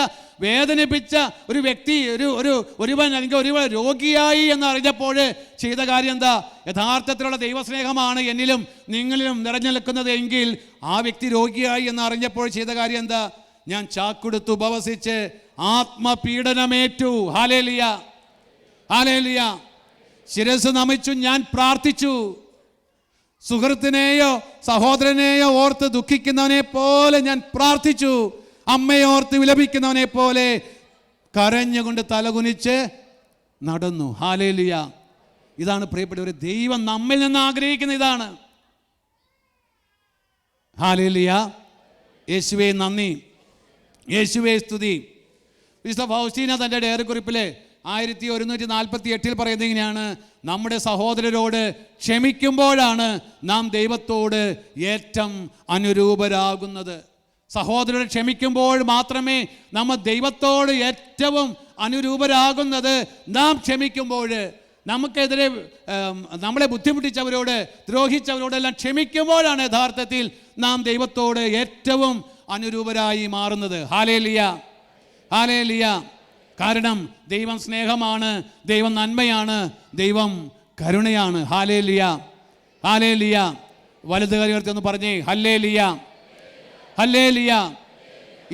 വേദനിപ്പിച്ച ഒരു വ്യക്തി, ഒരുവൻ അല്ലെങ്കിൽ ഒരുവൻ രോഗിയായി എന്ന് അറിഞ്ഞപ്പോൾ ചെയ്ത കാര്യം എന്താ? യഥാർത്ഥത്തിലുള്ള ദൈവസ്നേഹമാണ് എന്നിലും നിങ്ങളിലും നിറഞ്ഞു നിൽക്കുന്നത് എങ്കിൽ ആ വ്യക്തി രോഗിയായി എന്ന് അറിഞ്ഞപ്പോൾ ചെയ്ത കാര്യം എന്താ? ഞാൻ ചാക്കുടുത്ത് ഉപവസിച്ച് ആത്മപീഡനമേറ്റു. Hallelujah, hallelujah. ശിരസ് നമിച്ചു ഞാൻ പ്രാർത്ഥിച്ചു. സുഹൃത്തിനെയോ സഹോദരനെയോ ഓർത്ത് ദുഃഖിക്കുന്നവനെ പോലെ ഞാൻ പ്രാർത്ഥിച്ചു. അമ്മയെ ഓർത്ത് വിലപിക്കുന്നവനെ പോലെ കരഞ്ഞുകൊണ്ട് തലകുനിച്ച് നടന്നു. ഹല്ലേലൂയ. ഇതാണ് പ്രിയപ്പെട്ടവരെ ദൈവം നമ്മിൽ നിന്ന് ആഗ്രഹിക്കുന്ന ഇതാണ്. ഹല്ലേലൂയ. യേശുവേ നന്ദി, യേശുവേ സ്തുതി. വിശുദ്ധ ഫൗസ്റ്റീന തൻ്റെ ഡയറി കുറിപ്പിൽ 1148 പറയുന്നത് ഇങ്ങനെയാണ്: നമ്മുടെ സഹോദരരോട് ക്ഷമിക്കുമ്പോഴാണ് നാം ദൈവത്തോട് ഏറ്റവും അനുരൂപരാകുന്നത്. സഹോദരരെ ക്ഷമിക്കുമ്പോൾ മാത്രമേ നമ്മൾ ദൈവത്തോട് ഏറ്റവും അനുരൂപരാകുന്നത്. നാം ക്ഷമിക്കുമ്പോൾ, നമുക്കെതിരെ നമ്മളെ ബുദ്ധിമുട്ടിച്ചവരോട്, ദ്രോഹിച്ചവരോടെല്ലാം ക്ഷമിക്കുമ്പോഴാണ് യഥാർത്ഥത്തിൽ നാം ദൈവത്തോട് ഏറ്റവും അനുരൂപരായി മാറുന്നത്. Hallelujah, hallelujah. കാരണം ദൈവം സ്നേഹമാണ്, ദൈവം നന്മയാണ്, ദൈവം കരുണയാണ്. Hallelujah, hallelujah. വലത് കൈ ഉയർത്തി ഒന്ന് പറഞ്ഞേ ഹല്ലേലൂയ, ഹല്ലേലൂയ.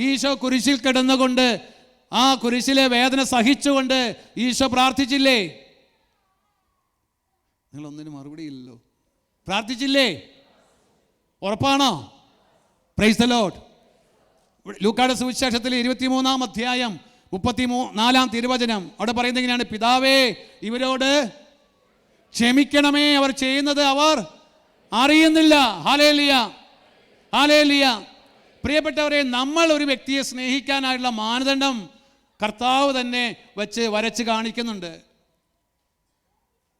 ഈശോ കുരിശിൽ കിടന്നുകൊണ്ട്, ആ കുരിശിലെ വേദന സഹിച്ചുകൊണ്ട് ഈശോ പ്രാർത്ഥിച്ചില്ലേ? നിങ്ങളൊന്നിനും മറുപടി ഇല്ലല്ലോ. പ്രാർത്ഥിച്ചില്ലേ? ഉറപ്പാണോ? Price the Lord. ലൂക്കായുടെ സുവിശേഷത്തിൽ 23-ാം അധ്യായം 34-ാം തിരുവചനം അവിടെ പറയുന്നത് എങ്ങനെയാണ്? പിതാവേ, ഇവരോട് ക്ഷമിക്കണമേ, അവർ ചെയ്യുന്നത് അവർ അറിയുന്നില്ല. Hallelujah, hallelujah. പ്രിയപ്പെട്ടവരെ, നമ്മൾ ഒരു വ്യക്തിയെ സ്നേഹിക്കാനായിട്ടുള്ള മാനദണ്ഡം കർത്താവ് തന്നെ വരച്ച് കാണിക്കുന്നുണ്ട്.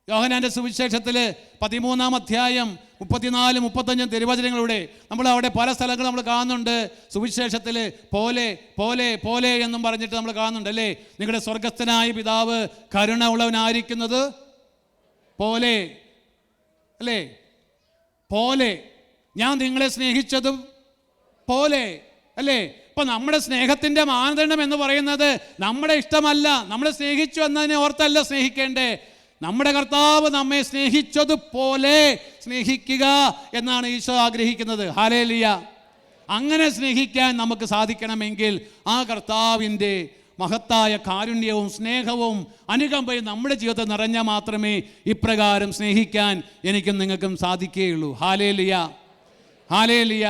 യോഹന്നാന്റെ സുവിശേഷത്തിൽ 13-ാം അധ്യായം 34-35 തിരുവചനങ്ങളുടെ നമ്മൾ അവിടെ പല സ്ഥലങ്ങളും നമ്മൾ കാണുന്നുണ്ട്. സുവിശേഷത്തിൽ പോലെ പോലെ പോലെ എന്നും പറഞ്ഞിട്ട് നമ്മൾ കാണുന്നുണ്ട് അല്ലേ? നിങ്ങളുടെ സ്വർഗസ്ഥനായ പിതാവ് കരുണ ഉള്ളവനായിരിക്കുന്നത് പോലെ അല്ലേ? പോലെ ഞാൻ നിങ്ങളെ സ്നേഹിച്ചതും പോലെ അല്ലേ? ഇപ്പം നമ്മുടെ സ്നേഹത്തിൻ്റെ മാനദണ്ഡം എന്ന് പറയുന്നത് നമ്മുടെ ഇഷ്ടമല്ല. നമ്മളെ സ്നേഹിച്ചു എന്നതിനെ ഓർത്തല്ല സ്നേഹിക്കേണ്ടേ. നമ്മുടെ കർത്താവ് നമ്മെ സ്നേഹിച്ചതുപോലെ സ്നേഹിക്കുക എന്നാണ് ഈശോ ആഗ്രഹിക്കുന്നത്. ഹല്ലേലൂയ. അങ്ങനെ സ്നേഹിക്കാൻ നമുക്ക് സാധിക്കണമെങ്കിൽ ആ കർത്താവിൻ്റെ മഹത്തായ കാരുണ്യവും സ്നേഹവും അനുകമ്പയും നമ്മുടെ ജീവിതത്തിൽ നിറഞ്ഞാൽ മാത്രമേ ഇപ്രകാരം സ്നേഹിക്കാൻ എനിക്കും നിങ്ങൾക്കും സാധിക്കുകയുള്ളൂ. Hallelujah, hallelujah.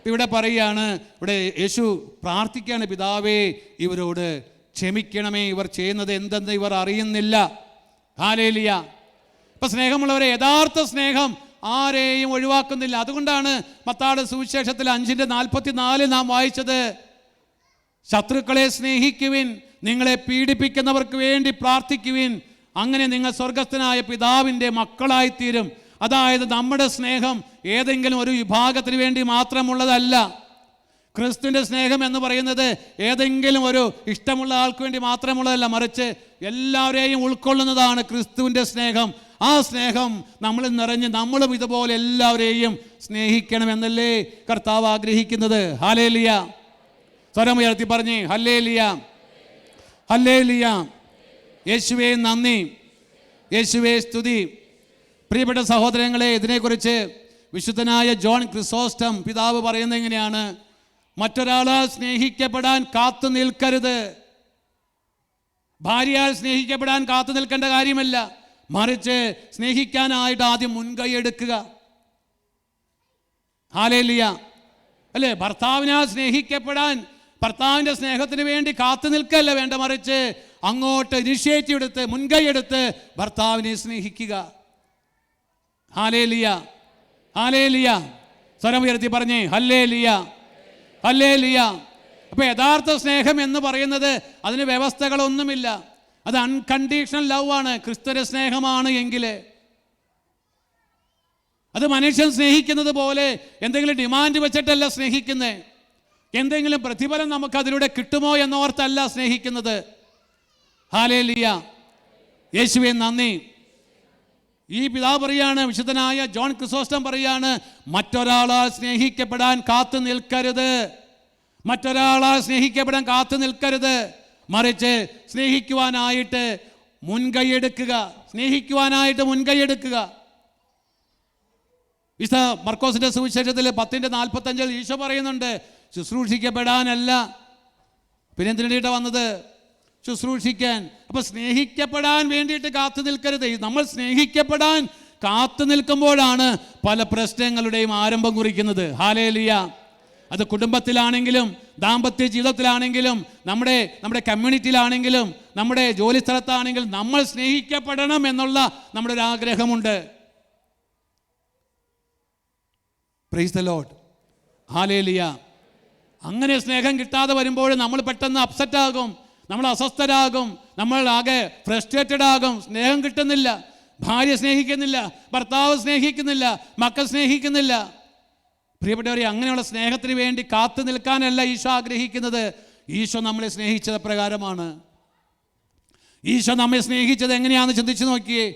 ഇവിടെ പറയുകയാണ്, ഇവിടെ യേശു പ്രാർത്ഥിക്കുകയാണ്, പിതാവേ, ഇവരോട് ക്ഷമിക്കണമേ, ഇവർ ചെയ്യുന്നത് എന്തെന്ന് ഇവർ അറിയുന്നില്ല. ഹല്ലേലൂയ. ഇപ്പം സ്നേഹമുള്ളവരെ, യഥാർത്ഥ സ്നേഹം ആരെയും ഒഴിവാക്കുന്നില്ല. അതുകൊണ്ടാണ് മത്തായിയുടെ സുവിശേഷത്തിൽ 5:44 നാം വായിച്ചത്, ശത്രുക്കളെ സ്നേഹിക്കുവിൻ, നിങ്ങളെ പീഡിപ്പിക്കുന്നവർക്ക് വേണ്ടി പ്രാർത്ഥിക്കുവിൻ, അങ്ങനെ നിങ്ങൾ സ്വർഗസ്ഥനായ പിതാവിൻ്റെ മക്കളായിത്തീരും. അതായത് നമ്മുടെ സ്നേഹം ഏതെങ്കിലും ഒരു വിഭാഗത്തിന് വേണ്ടി മാത്രമുള്ളതല്ല. ക്രിസ്തുവിൻ്റെ സ്നേഹം എന്ന് പറയുന്നത് ഏതെങ്കിലും ഒരു ഇഷ്ടമുള്ള ആൾക്ക് വേണ്ടി മാത്രമുള്ളതല്ല, മറിച്ച് എല്ലാവരെയും ഉൾക്കൊള്ളുന്നതാണ് ക്രിസ്തുവിൻ്റെ സ്നേഹം. ആ സ്നേഹം നമ്മളിൽ നിറഞ്ഞ് നമ്മളും ഇതുപോലെ എല്ലാവരെയും സ്നേഹിക്കണമെന്നല്ലേ കർത്താവ് ആഗ്രഹിക്കുന്നത്. ഹല്ലേലൂയ. സ്വരമുയർത്തി പറഞ്ഞേ ഹല്ലേലൂയ, ഹല്ലേലൂയ. യേശുവേ നന്ദി, യേശുവേ സ്തുതി. പ്രിയപ്പെട്ട സഹോദരങ്ങളെ, ഇതിനെക്കുറിച്ച് വിശുദ്ധനായ ജോൺ ക്രിസോസ്റ്റം പിതാവ് പറയുന്നത് എങ്ങനെയാണ്? മറ്റൊരാളാൽ സ്നേഹിക്കപ്പെടാൻ കാത്തു നിൽക്കരുത്. ഭാര്യയാൽ സ്നേഹിക്കപ്പെടാൻ കാത്തു നിൽക്കേണ്ട കാര്യമല്ല, മറിച്ച് സ്നേഹിക്കാനായിട്ട് ആദ്യം മുൻകൈ എടുക്കുക. ഹല്ലേലൂയ അല്ലേ? ഭർത്താവിനാൽ സ്നേഹിക്കപ്പെടാൻ, ഭർത്താവിൻ്റെ സ്നേഹത്തിന് വേണ്ടി കാത്തു നിൽക്കല്ല വേണ്ട, മറിച്ച് അങ്ങോട്ട് ഇനിഷ്യേറ്റീവ് എടുത്ത് മുൻകൈ എടുത്ത് ഭർത്താവിനെ സ്നേഹിക്കുക. Hallelujah, hallelujah. സ്വരം ഉയർത്തി പറഞ്ഞേ ഹല്ലേലൂയ, ഹല്ലേലൂയ. അപ്പോൾ യഥാർത്ഥ സ്നേഹം എന്ന് പറയുന്നത് അതിന് വ്യവസ്ഥകളൊന്നുമില്ല. അത് അൺകണ്ടീഷണൽ ലവ് ആണ്. ക്രിസ്തുവിന്റെ സ്നേഹമാണ് എങ്കിൽ അത് മനുഷ്യൻ സ്നേഹിക്കുന്നത് പോലെ എന്തെങ്കിലും ഡിമാൻഡ് വെച്ചിട്ടല്ല സ്നേഹിക്കുന്നത്. എന്തെങ്കിലും പ്രതിഫലം നമുക്ക് അതിലൂടെ കിട്ടുമോ എന്നോർത്തല്ല സ്നേഹിക്കുന്നത്. ഹല്ലേലൂയ. യേശുവേ നന്ദി, ഈ പിതാവ് പറയാണ്, വിശുദ്ധനായ ജോൺ ക്രിസോസ്റ്റം പറയാണ്, മറ്റൊരാളാൽ സ്നേഹിക്കപ്പെടാൻ കാത്തു നിൽക്കരുത്. മറ്റൊരാളാൽ സ്നേഹിക്കപ്പെടാൻ കാത്തു നിൽക്കരുത്. മറിച്ച് സ്നേഹിക്കുവാനായിട്ട് മുൻകൈയെടുക്കുക. സ്നേഹിക്കുവാനായിട്ട് മുൻകൈയെടുക്കുക. വിശുദ്ധ മർക്കോസിന്റെ സുവിശേഷത്തിൽ 10:45 ഈശോ പറയുന്നുണ്ട്, ശുശ്രൂഷിക്കപ്പെടാനല്ല, പിന്നെ എന്തിനു വേണ്ടിയിട്ടാണ് വന്നത്? ശുശ്രൂഷിക്കാൻ. അപ്പൊ സ്നേഹിക്കപ്പെടാൻ വേണ്ടിയിട്ട് കാത്തു നിൽക്കരുത്. നമ്മൾ സ്നേഹിക്കപ്പെടാൻ കാത്തു നിൽക്കുമ്പോഴാണ് പല പ്രശ്നങ്ങളുടെയും ആരംഭം കുറിക്കുന്നത്. ഹല്ലേലൂയ. അത് കുടുംബത്തിലാണെങ്കിലും ദാമ്പത്യ ജീവിതത്തിലാണെങ്കിലും നമ്മുടെ കമ്മ്യൂണിറ്റിയിലാണെങ്കിലും നമ്മുടെ ജോലി സ്ഥലത്താണെങ്കിലും നമ്മൾ സ്നേഹിക്കപ്പെടണം എന്നുള്ള നമ്മുടെ ഒരു ആഗ്രഹമുണ്ട്. Price the lord. ഹല്ലേലൂയ. അങ്ങനെ സ്നേഹം കിട്ടാതെ വരുമ്പോൾ നമ്മൾ പെട്ടെന്ന് അപ്സെറ്റ് ആകും, നമ്മൾ അസ്വസ്ഥരാകും, നമ്മൾ ആകെ ഫ്രസ്ട്രേറ്റഡ് ആകും. സ്നേഹം കിട്ടുന്നില്ല, ഭാര്യ സ്നേഹിക്കുന്നില്ല, ഭർത്താവ് സ്നേഹിക്കുന്നില്ല, മക്കൾ സ്നേഹിക്കുന്നില്ല. പ്രിയപ്പെട്ടവരെ, അങ്ങനെയുള്ള സ്നേഹത്തിന് വേണ്ടി കാത്തു നിൽക്കാനല്ല ഈശോ ആഗ്രഹിക്കുന്നത്. ഈശോ നമ്മളെ സ്നേഹിച്ചത് പ്രകാരമാണ്. ഈശോ നമ്മെ സ്നേഹിച്ചത് എങ്ങനെയാണെന്ന് ചിന്തിച്ചു നോക്കിയേ.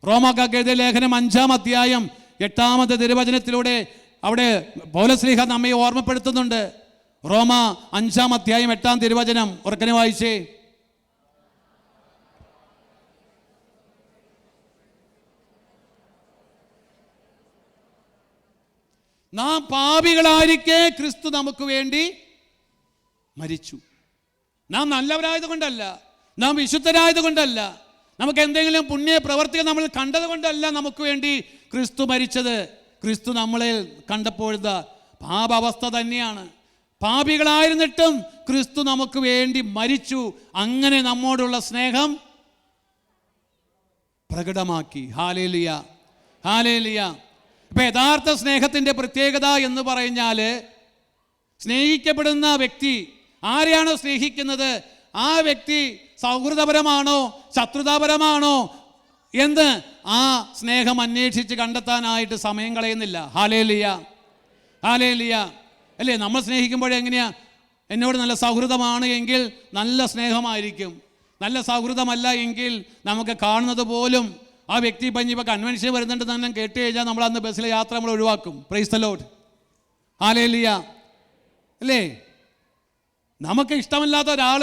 റോമാക്കാർക്ക് എഴുതിയ ലേഖനം 5-ാം അധ്യായം 8-ാമത്തെ തിരുവചനത്തിലൂടെ അവിടെ പൗലോസ്ലീഹ നമ്മെ ഓർമ്മപ്പെടുത്തുന്നുണ്ട്. റോമ 5-ാം അധ്യായം 8-ാം തിരുവചനം ഉറക്കനെ വായിച്ചേ. നാം പാപികളായിരിക്കെ ക്രിസ്തു നമുക്ക് വേണ്ടി മരിച്ചു. നാം നല്ലവരായത് കൊണ്ടല്ല, നാം വിശുദ്ധരായത് കൊണ്ടല്ല, നമുക്ക് എന്തെങ്കിലും പുണ്യ പ്രവർത്തികൾ നമ്മൾ കണ്ടത് കൊണ്ടല്ല നമുക്ക് വേണ്ടി ക്രിസ്തു മരിച്ചത്. ക്രിസ്തു നമ്മളെ കണ്ടപ്പോഴത്തെ പാപാവസ്ഥ തന്നെയാണ്. പാപികളായിരുന്നിട്ടും ക്രിസ്തു നമുക്ക് വേണ്ടി മരിച്ചു. അങ്ങനെ നമ്മോടുള്ള സ്നേഹം പ്രകടമാക്കി. Hallelujah, hallelujah. ഇപ്പൊ യഥാർത്ഥ സ്നേഹത്തിന്റെ പ്രത്യേകത എന്ന് പറഞ്ഞാൽ, സ്നേഹിക്കപ്പെടുന്ന വ്യക്തി ആരെയാണോ സ്നേഹിക്കുന്നത് ആ വ്യക്തി സൗഹൃദപരമാണോ ശത്രുതാപരമാണോ എന്ന് ആ സ്നേഹം അന്വേഷിച്ച് കണ്ടെത്താനായിട്ട് സമയം കളയുന്നില്ല. Hallelujah, hallelujah. അല്ലേ, നമ്മൾ സ്നേഹിക്കുമ്പോഴെങ്ങനെയാ? എന്നോട് നല്ല സൗഹൃദമാണ് എങ്കിൽ നല്ല സ്നേഹമായിരിക്കും. നല്ല സൗഹൃദമല്ല എങ്കിൽ നമുക്ക് കാണുന്നത് പോലും ആ വ്യക്തി ഇപ്പം കൺവെൻഷൻ വരുന്നുണ്ട് തന്നെ കേട്ട് കഴിഞ്ഞാൽ നമ്മൾ അന്ന് ബസ്സിലെ യാത്ര നമ്മൾ ഒഴിവാക്കും. Price the lord. ഹല്ലേലൂയ. അല്ലേ, നമുക്ക് ഇഷ്ടമില്ലാത്ത ഒരാൾ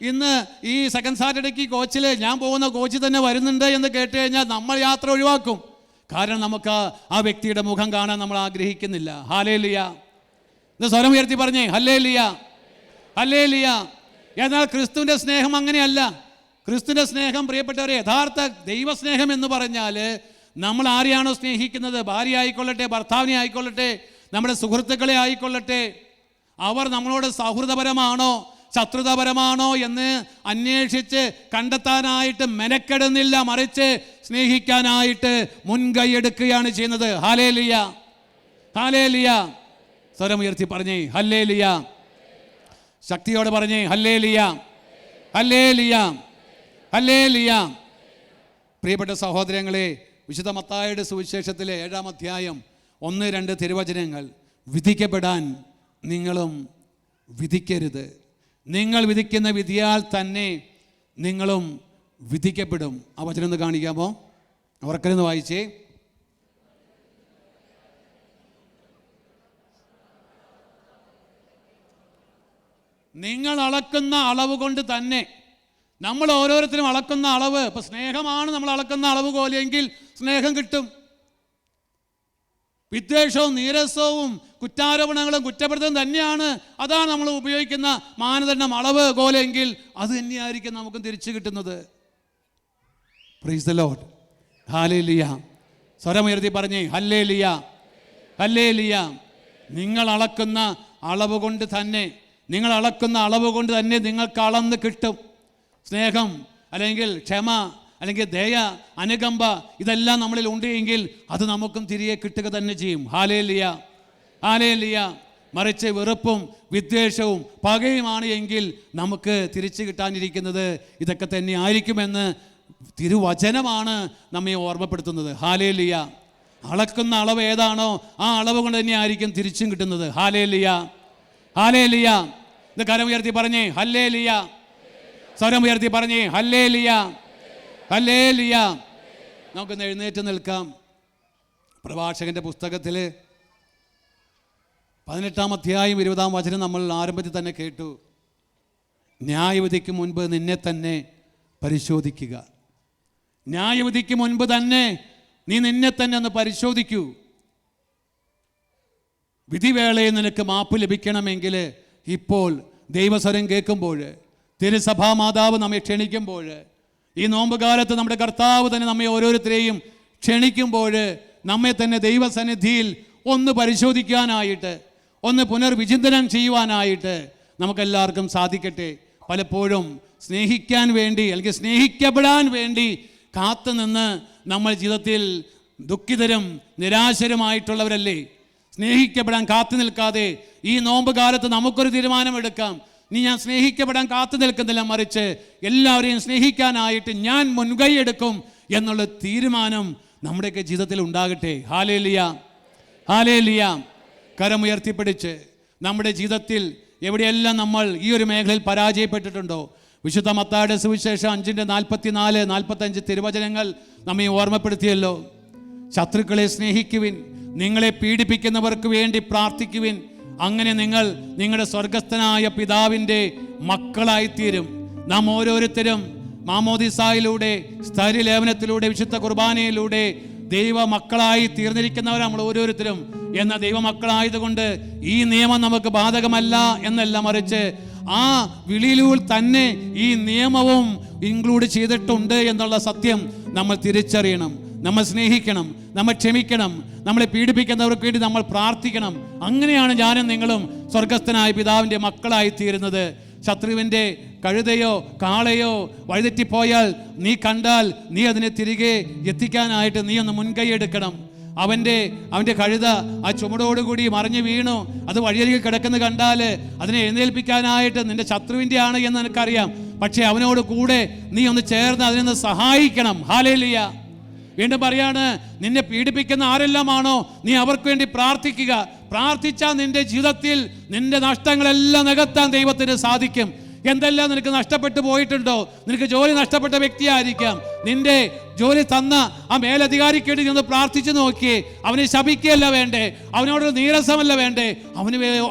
ഇന്ന് ഈ സെക്കൻഡ് സാറ്റർഡേക്ക് കോച്ചിൽ ഞാൻ പോകുന്ന കോച്ചിൽ തന്നെ വരുന്നുണ്ട് എന്ന് കേട്ട് കഴിഞ്ഞാൽ നമ്മൾ യാത്ര ഒഴിവാക്കും. കാരണം നമുക്ക് ആ വ്യക്തിയുടെ മുഖം കാണാൻ നമ്മൾ ആഗ്രഹിക്കുന്നില്ല. ഹല്ലേലൂയ. ഇത് സ്വരം ഉയർത്തി പറഞ്ഞേ, ഹല്ലേലൂയ, ഹല്ലേലൂയ. എന്നാൽ ക്രിസ്തുവിൻ്റെ സ്നേഹം അങ്ങനെയല്ല. ക്രിസ്തുവിൻ്റെ സ്നേഹം, പ്രിയപ്പെട്ടവരെ, യഥാർത്ഥ ദൈവസ്നേഹം എന്ന് പറഞ്ഞാൽ നമ്മൾ ആരെയാണോ സ്നേഹിക്കുന്നത്, ഭാര്യ ആയിക്കൊള്ളട്ടെ, ഭർത്താവിനെ ആയിക്കൊള്ളട്ടെ, നമ്മുടെ സുഹൃത്തുക്കളെ ആയിക്കൊള്ളട്ടെ, അവർ നമ്മളോട് സൗഹൃദപരമാണോ ശത്രുതാപരമാണോ എന്ന് അന്വേഷിച്ച് കണ്ടെത്താനായിട്ട് മെനക്കെടുന്നില്ല, മറിച്ച് സ്നേഹിക്കാനായിട്ട് മുൻകൈ എടുക്കുകയാണ് ചെയ്യുന്നത്. Hallelujah, hallelujah. സ്വരം ഉയർത്തി പറഞ്ഞേ, ഹല്ലേലൂയ. ശക്തിയോടെ പറഞ്ഞേ, ഹല്ലേലൂയ, ഹല്ലേലൂയ, ഹല്ലേലൂയ. പ്രിയപ്പെട്ട സഹോദരങ്ങളെ, വിശുദ്ധ മത്തായിയുടെ സുവിശേഷത്തിലെ 7-ാം അധ്യായം 1-2 തിരുവചനങ്ങൾ, വിധിക്കപ്പെടാൻ നിങ്ങളും വിധിക്കരുത്, നിങ്ങൾ വിധിക്കുന്ന വിധിയാൽ തന്നെ നിങ്ങളും വിധിക്കപ്പെടും. ആ വചനം ഒന്ന് കാണിക്കാമോ? ഉറക്കരുന്ന് വായിച്ചേ. നിങ്ങൾ അളക്കുന്ന അളവ് കൊണ്ട് തന്നെ, നമ്മൾ ഓരോരുത്തരും അളക്കുന്ന അളവ്, ഇപ്പം സ്നേഹമാണ് നമ്മൾ അളക്കുന്ന അളവ് പോലെയെങ്കിൽ സ്നേഹം കിട്ടും. വിദ്വേഷവും നീരസവും കുറ്റാരോപണങ്ങളും കുറ്റപ്പെടുത്തലും തന്നെയാണ്, അതാണ് നമ്മൾ ഉപയോഗിക്കുന്ന മാനദണ്ഡം, അളവ് പോലെയെങ്കിൽ അത് തന്നെയായിരിക്കും നമുക്ക് തിരിച്ചു കിട്ടുന്നത്. Price the lord. ഹല്ലേലൂയ. സ്വരമുയർത്തി പറഞ്ഞേ, ഹല്ലേലൂയ, ഹല്ലേലൂയ. നിങ്ങൾ അളക്കുന്ന അളവ് കൊണ്ട് തന്നെ, നിങ്ങൾ അളക്കുന്ന അളവ് കൊണ്ട് തന്നെ നിങ്ങൾക്ക് അളന്ന് കിട്ടും. സ്നേഹം അല്ലെങ്കിൽ ക്ഷമ അല്ലെങ്കിൽ ദയ, അനുകമ്പ, ഇതെല്ലാം നമ്മളിൽ ഉണ്ട് എങ്കിൽ അത് നമുക്കും തിരികെ കിട്ടുക തന്നെ ചെയ്യും. Hallelujah, hallelujah. മറിച്ച് വെറുപ്പും വിദ്വേഷവും പകയുമാണ് എങ്കിൽ നമുക്ക് തിരിച്ചു കിട്ടാനിരിക്കുന്നത് ഇതൊക്കെ തന്നെ ആയിരിക്കുമെന്ന് തിരുവചനമാണ് നമ്മെ ഓർമ്മപ്പെടുത്തുന്നത്. ഹല്ലേലൂയ. അളക്കുന്ന അളവ് ഏതാണോ ആ അളവ് കൊണ്ട് തന്നെ ആയിരിക്കും തിരിച്ചും കിട്ടുന്നത്. Hallelujah, hallelujah. ഇത് കരം ഉയർത്തി പറഞ്ഞേ, ഹല്ലേലൂയ. സ്വരം ഉയർത്തി പറഞ്ഞേ, ഹല്ലേലൂയ, ഹല്ലേലൂയ, നമുക്കൊന്ന് എഴുന്നേറ്റ് നിൽക്കാം. പ്രഭാഷകന്റെ പുസ്തകത്തിൽ 18-ാം അധ്യായം 20-ാം വചനം നമ്മൾ ആരംഭത്തിൽ തന്നെ കേട്ടു. ന്യായവിധിക്ക് മുൻപ് നിന്നെ തന്നെ പരിശോധിക്കുക. ന്യായവിധിക്ക് മുൻപ് തന്നെ നീ നിന്നെ തന്നെ ഒന്ന് പരിശോധിക്കൂ. വിധിവേളയിൽ നിനക്ക് മാപ്പ് ലഭിക്കണമെങ്കിൽ ഇപ്പോൾ ദൈവസ്വരം കേൾക്കുമ്പോൾ, തിരുസഭാ മാതാവ് നമ്മെ ക്ഷണിക്കുമ്പോൾ, ഈ നോമ്പുകാലത്ത് നമ്മുടെ കർത്താവ് തന്നെ നമ്മെ ഓരോരുത്തരെയും ക്ഷണിക്കുമ്പോൾ, നമ്മെ തന്നെ ദൈവസന്നിധിയിൽ ഒന്ന് പരിശോധിക്കാനായിട്ട്, ഒന്ന് പുനർവിചിന്തനം ചെയ്യുവാനായിട്ട് നമുക്കെല്ലാവർക്കും സാധിക്കട്ടെ. പലപ്പോഴും സ്നേഹിക്കാൻ വേണ്ടി അല്ലെങ്കിൽ സ്നേഹിക്കപ്പെടാൻ വേണ്ടി കാത്തുനിന്ന് നമ്മൾ ജീവിതത്തിൽ ദുഃഖിതരും നിരാശരുമായിട്ടുള്ളവരല്ലേ. സ്നേഹിക്കപ്പെടാൻ കാത്തു നിൽക്കാതെ ഈ നോമ്പ് കാലത്ത് നമുക്കൊരു തീരുമാനമെടുക്കാം. നീ ഞാൻ സ്നേഹിക്കപ്പെടാൻ കാത്തു നിൽക്കുന്നില്ല, മറിച്ച് എല്ലാവരെയും സ്നേഹിക്കാനായിട്ട് ഞാൻ മുൻകൈ എടുക്കും എന്നുള്ള തീരുമാനം നമ്മുടെയൊക്കെ ജീവിതത്തിൽ ഉണ്ടാകട്ടെ. Hallelujah, hallelujah. കരമുയർത്തിപ്പിടിച്ച് നമ്മുടെ ജീവിതത്തിൽ എവിടെയെല്ലാം നമ്മൾ ഈ ഒരു മേഖലയിൽ പരാജയപ്പെട്ടിട്ടുണ്ടോ, വിശുദ്ധ മത്തായിയുടെ സുവിശേഷം 5:44-45 തിരുവചനങ്ങൾ നമ്മെ ഓർമ്മപ്പെടുത്തിയല്ലോ. ശത്രുക്കളെ സ്നേഹിക്കുവിൻ, നിങ്ങളെ പീഡിപ്പിക്കുന്നവർക്ക് വേണ്ടി പ്രാർത്ഥിക്കുവിൻ, അങ്ങനെ നിങ്ങൾ നിങ്ങളുടെ സ്വർഗസ്ഥനായ പിതാവിൻ്റെ മക്കളായിത്തീരും. നാം ഓരോരുത്തരും മാമോദിസായിലൂടെ, സ്ഥൈര്യലേപനത്തിലൂടെ, വിശുദ്ധ കുർബാനയിലൂടെ ദൈവ മക്കളായി തീർന്നിരിക്കുന്നവർ നമ്മൾ ഓരോരുത്തരും. എന്ന ദൈവമക്കളായതുകൊണ്ട് ഈ നിയമം നമുക്ക് ബാധകമല്ല എന്നല്ല, മറിച്ച് ആ വിളിയിലൂടെ തന്നെ ഈ നിയമവും ഇൻക്ലൂഡ് ചെയ്തിട്ടുണ്ട് എന്നുള്ള സത്യം നമ്മൾ തിരിച്ചറിയണം. നമ്മൾ സ്നേഹിക്കണം, നമ്മൾ ക്ഷമിക്കണം, നമ്മളെ പീഡിപ്പിക്കുന്നവർക്ക് വേണ്ടി നമ്മൾ പ്രാർത്ഥിക്കണം. അങ്ങനെയാണ് ഞാനും നിങ്ങളും സ്വർഗസ്ഥനായ പിതാവിൻ്റെ മക്കളായി തീരുന്നത്. ശത്രുവിൻ്റെ കഴുതയോ കാളയോ വഴിതെറ്റിപ്പോയാൽ നീ കണ്ടാൽ നീ അതിനെ തിരികെ എത്തിക്കാനായിട്ട് നീ ഒന്ന് മുൻകൈ എടുക്കണം. അവൻ്റെ കഴുത ആ ചുമടോടുകൂടി മറിഞ്ഞു വീണു, അത് വഴിയരികിൽ കിടക്കുന്ന കണ്ടാൽ അതിനെ എഴുന്നേൽപ്പിക്കാനായിട്ട് നിന്റെ ശത്രുവിൻ്റെ ആണ് എന്ന് നിനക്കറിയാം. പക്ഷേ അവനോട് കൂടെ നീ ഒന്ന് ചേർന്ന് അതിനൊന്ന് സഹായിക്കണം. ഹല്ലേലൂയ. വീണ്ടും പറയാണ്, നിന്നെ പീഡിപ്പിക്കുന്ന ആരെല്ലാമാണോ നീ അവർക്ക് വേണ്ടി പ്രാർത്ഥിക്കുക. പ്രാർത്ഥിച്ചാൽ നിന്റെ ജീവിതത്തിൽ നിന്റെ നഷ്ടങ്ങളെല്ലാം നികത്താൻ ദൈവത്തിന് സാധിക്കും. എന്തെല്ലാം നിനക്ക് നഷ്ടപ്പെട്ടു പോയിട്ടുണ്ടോ, നിനക്ക് ജോലി നഷ്ടപ്പെട്ട വ്യക്തിയായിരിക്കാം, നിന്റെ ജോലി തന്ന ആ മേലധികാരിക്ക് വേണ്ടി നിന്ന് പ്രാർത്ഥിച്ചു നോക്കിയേ. അവനെ ശപിക്കുകയല്ല വേണ്ടേ, അവനോട് നീരസമല്ല വേണ്ടേ,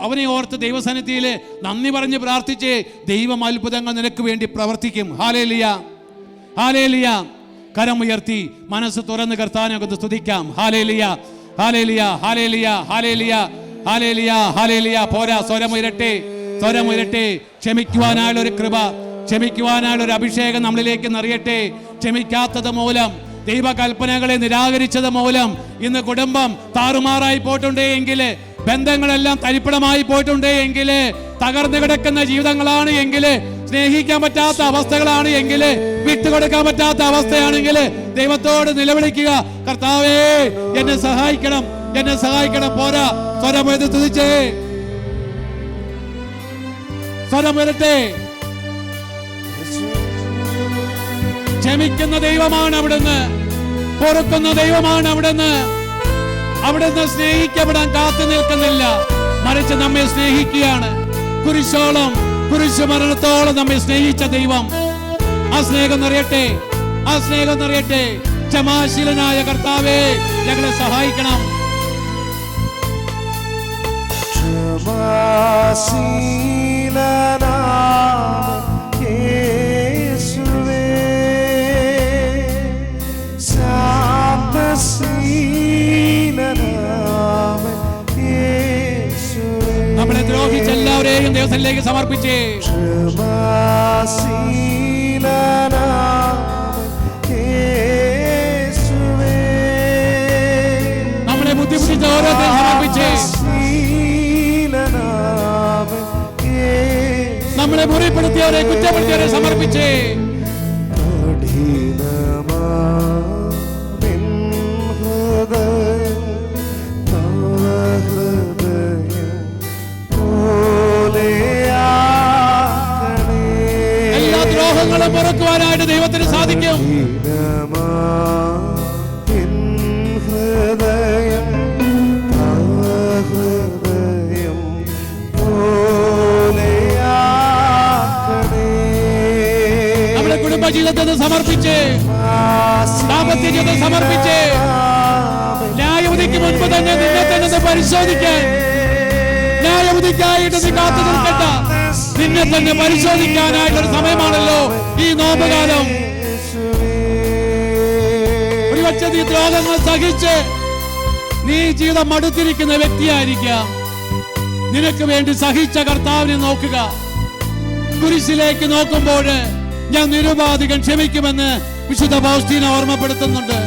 അവനെ ഓർത്ത് ദൈവസന്നിധിയിൽ നന്ദി പറഞ്ഞ് പ്രാർത്ഥിച്ച് ദൈവം അത്ഭുതങ്ങൾ നിനക്ക് വേണ്ടി പ്രവർത്തിക്കും. Hallelujah, hallelujah. കരമുയർത്തി മനസ്സ് തുറന്ന് കർത്താവിനെ ഒന്ന് സ്തുതിക്കാം. Hallelujah, hallelujah, hallelujah, hallelujah, hallelujah, hallelujah. പോരാ, സ്വരമുയരട്ടെ, സ്വരമുയരട്ടെ. ക്ഷമിക്കുവാനായുള്ള ഒരു കൃപ, ക്ഷമിക്കുവാനായുള്ള ഒരു അഭിഷേകം നമ്മളിലേക്ക് നിറയട്ടെ. ക്ഷമിക്കാത്തത് മൂലം, ദൈവകൽപ്പനകളെ നിരാകരിച്ചത് മൂലം ഇന്ന് കുടുംബം താറുമാറായി പോയിട്ടുണ്ടേ എങ്കിൽ, ബന്ധങ്ങളെല്ലാം തരിപ്പണമായി പോയിട്ടുണ്ടേ എങ്കിൽ, തകർന്നു കിടക്കുന്ന ജീവിതങ്ങളാണ് എങ്കിൽ, സ്നേഹിക്കാൻ പറ്റാത്ത അവസ്ഥകളാണ് എങ്കിൽ, വിട്ടുകൊടുക്കാൻ പറ്റാത്ത അവസ്ഥയാണെങ്കിൽ ദൈവത്തോട് നിലവിളിക്കുക. കർത്താവേ, എന്നെ സഹായിക്കണം, എന്നെ സഹായിക്കണം. പോരാ, സ്വരമെഴുതി സ്തുതിച്ചേ, സ്വരം വരട്ടെ. ക്ഷമിക്കുന്ന ദൈവമാണ് അവിടുന്ന്, പൊറുക്കുന്ന ദൈവമാണ് അവിടുന്ന്. അവിടുന്ന് സ്നേഹിക്കപ്പെടാൻ കാത്തു നിൽക്കുന്നില്ല, മറിച്ച് നമ്മെ സ്നേഹിക്കുകയാണ്. കുരിശോളം, കുരിശു മരണത്തോളം നമ്മെ സ്നേഹിച്ച ദൈവം. ആ സ്നേഹം നിറയട്ടെ, ആ സ്നേഹം നിറയട്ടെ. ക്ഷമാശീലനായ കർത്താവേ, ഞങ്ങളെ സഹായിക്കണം. നമ്മളെ ദ്രോഹിച്ച എല്ലാവരെയും ദൈവത്തിലേക്ക് സമർപ്പിച്ചേ. നമ്മളെ ബുദ്ധിമുട്ടിച്ച ഓരോരുത്തരെയും സമർപ്പിച്ചേ. നമ്മളെ മുറിപ്പെടുത്തിയവരെ, കുറ്റപ്പെടുത്തിയവരെ സമർപ്പിച്ചേ. എല്ലാ ദ്രോഹങ്ങളും പൊറുക്കുവാനായിട്ട് ദൈവത്തിന് സാധിക്കും. നമ്മുടെ കുടുംബജീവിതത്തെ സമർപ്പിച്ച് ദാമ്പത്യ ജീവിതം സമർപ്പിച്ച് ന്യായവിധിക്ക് മുൻപ് തന്നെ നിന്നെ തന്നെ പരിശോധിക്കാൻ, ന്യായവിധിക്കായിട്ട് നീ കാത്തു നിൽക്കണ്ട, നിന്നെ തന്നെ പരിശോധിക്കാനായിട്ടൊരു സമയമാണല്ലോ ഈ നോമ്പുകാലം. ഒരുപക്ഷെ നീ ദ്രോഹങ്ങൾ സഹിച്ച് നീ ജീവിതം മടുത്തിരിക്കുന്ന വ്യക്തിയായിരിക്കാം. നിനക്ക് വേണ്ടി സഹിച്ച കർത്താവിനെ നോക്കുക. കുരിശിലേക്ക് നോക്കുമ്പോൾ ഞാൻ നിരുപാധികം ക്ഷമിക്കുമെന്ന് വിശുദ്ധ ഫൗസ്റ്റീന ഓർമ്മപ്പെടുത്തുന്നുണ്ട്.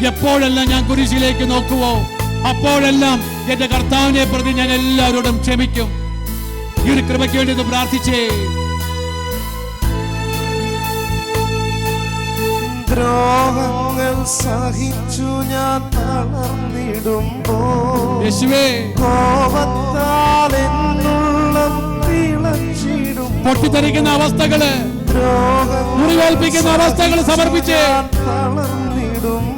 എപ്പോഴെല്ലാം ഞാൻ കുരിശിലേക്ക് നോക്കുവോ അപ്പോഴെല്ലാം എന്റെ കർത്താവിനെ പ്രതി ഞാൻ എല്ലാവരോടും ക്ഷമിക്കും. ഈ ഒരു കൃപയ്ക്ക് വേണ്ടി ഒന്ന് പ്രാർത്ഥിച്ചേ. ദ്രോഹങ്ങൾ സഹിച്ചു ഞാൻ തളർന്നിടുമ്പോൾ യേശുവേ, കോപത്താൽ എന്നുള്ളം തിളച്ചിടും പൊട്ടിത്തെറിക്കുന്ന അവസ്ഥകള്, മുറിവേൽപ്പിക്കുന്ന അവസ്ഥകൾ സമർപ്പിച്ച് തളർന്നിടുമ്പോൾ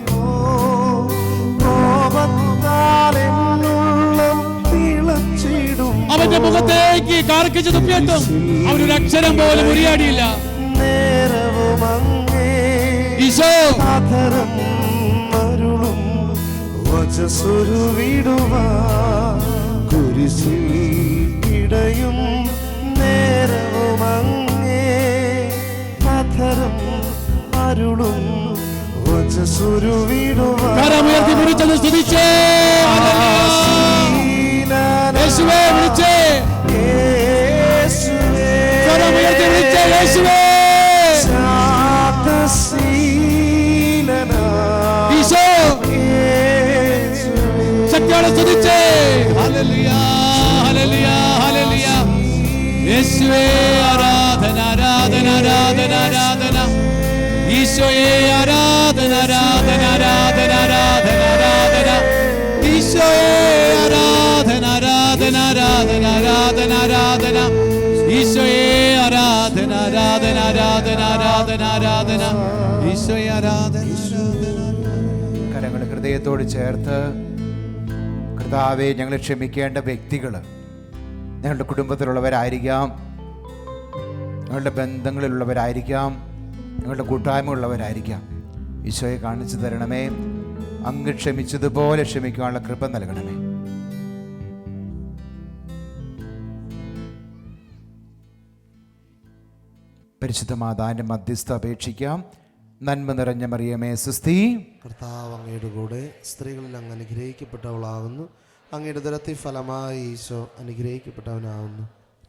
കോപത്താൽ എന്നുള്ളം തിളച്ചിടും അവന്റെ മുഖത്തേക്ക് കാർക്കിച്ചു തുപ്പിയിട്ടും അവനൊരു അക്ഷരം പോലും ഉരിയാടിയില്ല. നേരവും ഈശോ അധരം മരുളും വചസ്സുരുവിടുവാൻ കുരിശിൽ ഇടയും നേരവും അങ്ങേ അധരം അരുളും വചസ്സുരുവിടുവാൻ കരമുയർത്തി പിടിച്ചത് സ്തുതിച്ചേ. യേശുവേ വിളിച്ചേ, കരമുയർത്തി വിളിച്ചേ യേശുവേ. ഈശോ ശക്തിയോടെ സ്തുതിച്ചേ. Hallelujah, hallelujah, hallelujah. യേശുവേ ആരാധന, ആരാധന, ആരാധന, ആരാധന. ഈശോയെ ആരാധന, ആരാധന, ആരാധന, ആരാധന, ആരാധന. ഈശോയെ ആരാധന, ആരാധന, ആരാധന, ആരാധന, ആരാധന. ഈശോയെ ആരാധന, ആരാധന, ആരാധന, ആരാധന, ആരാധന. ഈശോയെ ആരാധന. കരങ്ങൾ ഹൃദയത്തോട് ചേർത്ത്, കർത്താവേ, ഞങ്ങൾ ക്ഷമിക്കേണ്ട വ്യക്തികൾ ഞങ്ങളുടെ കുടുംബത്തിലുള്ളവരായിരിക്കാം, ഞങ്ങളുടെ ബന്ധങ്ങളിലുള്ളവരായിരിക്കാം, ഞങ്ങളുടെ കൂട്ടായ്മയുള്ളവരായിരിക്കാം. ഈശോയെ കാണിച്ചു തരണമേ. അങ്ങ് ക്ഷമിച്ചതുപോലെ ക്ഷമിക്കാനുള്ള കൃപ നൽകണമേ. പരിശുദ്ധ മാതാവിന്റെ മധ്യസ്ഥ അപേക്ഷിക്കാം. നന്മ നിറഞ്ഞ മറിയമേ സുസ്തി, കർത്താവ് അങ്ങയുടെ കൂടെ സ്ത്രീകളിൽ അങ്ങ് അനുഗ്രഹിക്കപ്പെട്ടവളാകുന്നു. അങ്ങയുടെ ഉദരത്തിൽ ഫലമായി ഈശോ അനുഗ്രഹിക്കപ്പെട്ടവനാകുന്നു.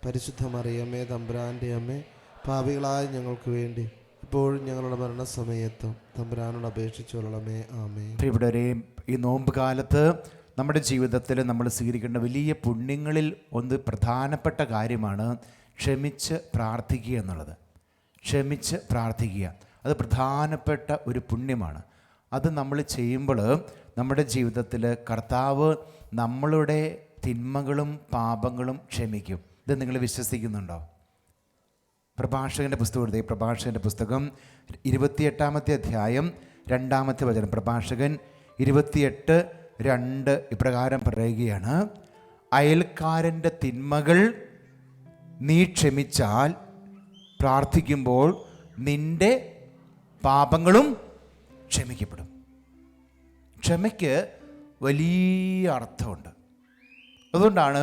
പരിശുദ്ധ മറിയമേ തമ്പുരാൻ്റെ അമ്മേ, പാപികളായ ഞങ്ങൾക്ക് വേണ്ടി ഇപ്പോഴും ഞങ്ങളുടെ മരണസമയത്തും തമ്പുരാനോട് അപേക്ഷിച്ചു കൊള്ളണമേ. ആമേൻ. പ്രിയപ്പെട്ടവരെയും, ഈ നോമ്പ് കാലത്ത് നമ്മുടെ ജീവിതത്തിൽ നമ്മൾ സ്വീകരിക്കേണ്ട വലിയ പുണ്യങ്ങളിൽ ഒന്ന് പ്രധാനപ്പെട്ട കാര്യമാണ് ക്ഷമിച്ച് പ്രാർത്ഥിക്കുക എന്നുള്ളത്. ക്ഷമിച്ച് പ്രാർത്ഥിക്കുക, അത് പ്രധാനപ്പെട്ട ഒരു പുണ്യമാണ്. അത് നമ്മൾ ചെയ്യുമ്പോൾ നമ്മുടെ ജീവിതത്തിൽ കർത്താവ് നമ്മളുടെ തിന്മകളും പാപങ്ങളും ക്ഷമിക്കും. ഇത് നിങ്ങൾ വിശ്വസിക്കുന്നുണ്ടോ? പ്രഭാഷകൻ്റെ പുസ്തകം എഴുതിയ പ്രഭാഷകൻ്റെ പുസ്തകം 28-ാമത്തെ അധ്യായം 2-ാമത്തെ വചനം. പ്രഭാഷകൻ 28:2 ഇപ്രകാരം പറയുകയാണ്: അയൽക്കാരൻ്റെ തിന്മകൾ നീ ക്ഷമിച്ചാൽ പ്രാർത്ഥിക്കുമ്പോൾ നിന്റെ പാപങ്ങളും ക്ഷമിക്കപ്പെടും. ക്ഷമയ്ക്ക് വലിയ അർത്ഥമുണ്ട്. അതുകൊണ്ടാണ്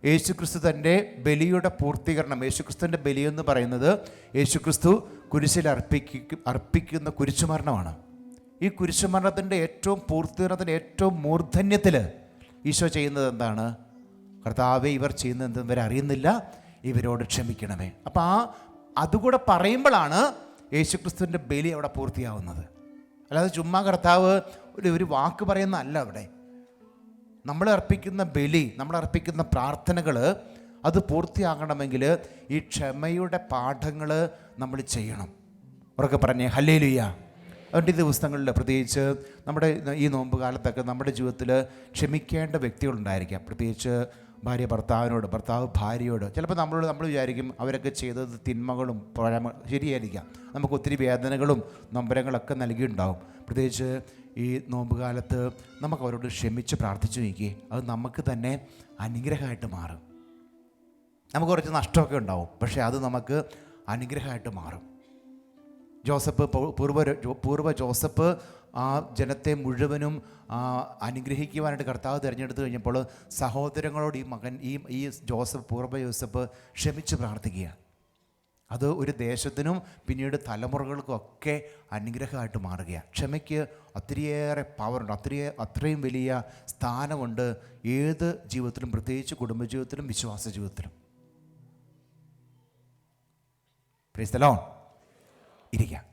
യേശുക്രിസ്തു തൻ്റെ ബലിയുടെ പൂർത്തീകരണം, യേശുക്രിസ്തുവിൻ്റെ ബലി എന്ന് പറയുന്നത് യേശുക്രിസ്തു കുരിശിൽ അർപ്പിക്കുന്ന കുരിശുമരണമാണ്. ഈ കുരിശുമരണത്തിൻ്റെ ഏറ്റവും പൂർത്തീകരണത്തിൻ്റെ ഏറ്റവും മൂർധന്യത്തിൽ ഈശോ ചെയ്യുന്നത് എന്താണ്? കർത്താവേ, ഇവർ ചെയ്യുന്നത് എന്തെന്ന് ഇവർ അറിയുന്നില്ല, ഇവരോട് ക്ഷമിക്കണമേ. അപ്പോൾ അതുകൂടെ പറയുമ്പോഴാണ് യേശുക്രിസ്തുവിൻ്റെ ബലി അവിടെ പൂർത്തിയാവുന്നത്. അല്ലാതെ ചുമ്മാ കർത്താവ് ഒരു വാക്ക് പറയുന്നതല്ല. അവിടെ നമ്മൾ അർപ്പിക്കുന്ന ബലി, നമ്മൾ അർപ്പിക്കുന്ന പ്രാർത്ഥനകൾ അത് പൂർത്തിയാകണമെങ്കിൽ ഈ ക്ഷമയുടെ പാഠങ്ങൾ നമ്മൾ ചെയ്യണം. ഉറക്കെ പറഞ്ഞേ ഹല്ലേലൂയ. അതുകൊണ്ട് ഈ ദിവസങ്ങളിൽ പ്രത്യേകിച്ച് നമ്മുടെ ഈ നോമ്പ് കാലത്തൊക്കെ നമ്മുടെ ജീവിതത്തിൽ ക്ഷമിക്കേണ്ട വ്യക്തികളുണ്ടായിരിക്കാം. പ്രത്യേകിച്ച് ഭാര്യ ഭർത്താവിനോട്, ഭർത്താവ് ഭാര്യയോട്. ചിലപ്പോൾ നമ്മൾ വിചാരിക്കും അവരൊക്കെ ചെയ്തത് തിന്മകളും ശരിയായിരിക്കാം. നമുക്ക് ഒത്തിരി വേദനകളും നൊമ്പരങ്ങളൊക്കെ നൽകിയിട്ടുണ്ടാവും. പ്രത്യേകിച്ച് ഈ നോമ്പ് കാലത്ത് നമുക്ക് അവരോട് ക്ഷമിച്ച് പ്രാർത്ഥിച്ചു നോക്കിയേ, അത് നമുക്ക് തന്നെ അനുഗ്രഹമായിട്ട് മാറും. നമുക്ക് കുറച്ച് നഷ്ടമൊക്കെ ഉണ്ടാവും, പക്ഷേ അത് നമുക്ക് അനുഗ്രഹമായിട്ട് മാറും. ജോസഫ് പൂർവ്വ ജോസഫ് ആ ജനത്തെ മുഴുവനും അനുഗ്രഹിക്കുവാനായിട്ട് കർത്താവ് തിരഞ്ഞെടുത്ത് കഴിഞ്ഞപ്പോൾ സഹോദരങ്ങളോട് ഈ ജോസഫ് പൂർവ്വ ജോസഫ് ക്ഷമിച്ച് പ്രാർത്ഥിക്കുക. അത് ഒരു ദേശത്തിനും പിന്നീട് തലമുറകൾക്കും ഒക്കെ അനുഗ്രഹമായിട്ട് മാറുകയാണ്. ക്ഷമയ്ക്ക് ഒത്തിരിയേറെ പവറുണ്ട്, അത്രയും വലിയ സ്ഥാനമുണ്ട് ഏത് ജീവിതത്തിലും, പ്രത്യേകിച്ച് കുടുംബജീവിതത്തിലും വിശ്വാസ ജീവിതത്തിലും. Price the Lord. ഇരിക്കാം.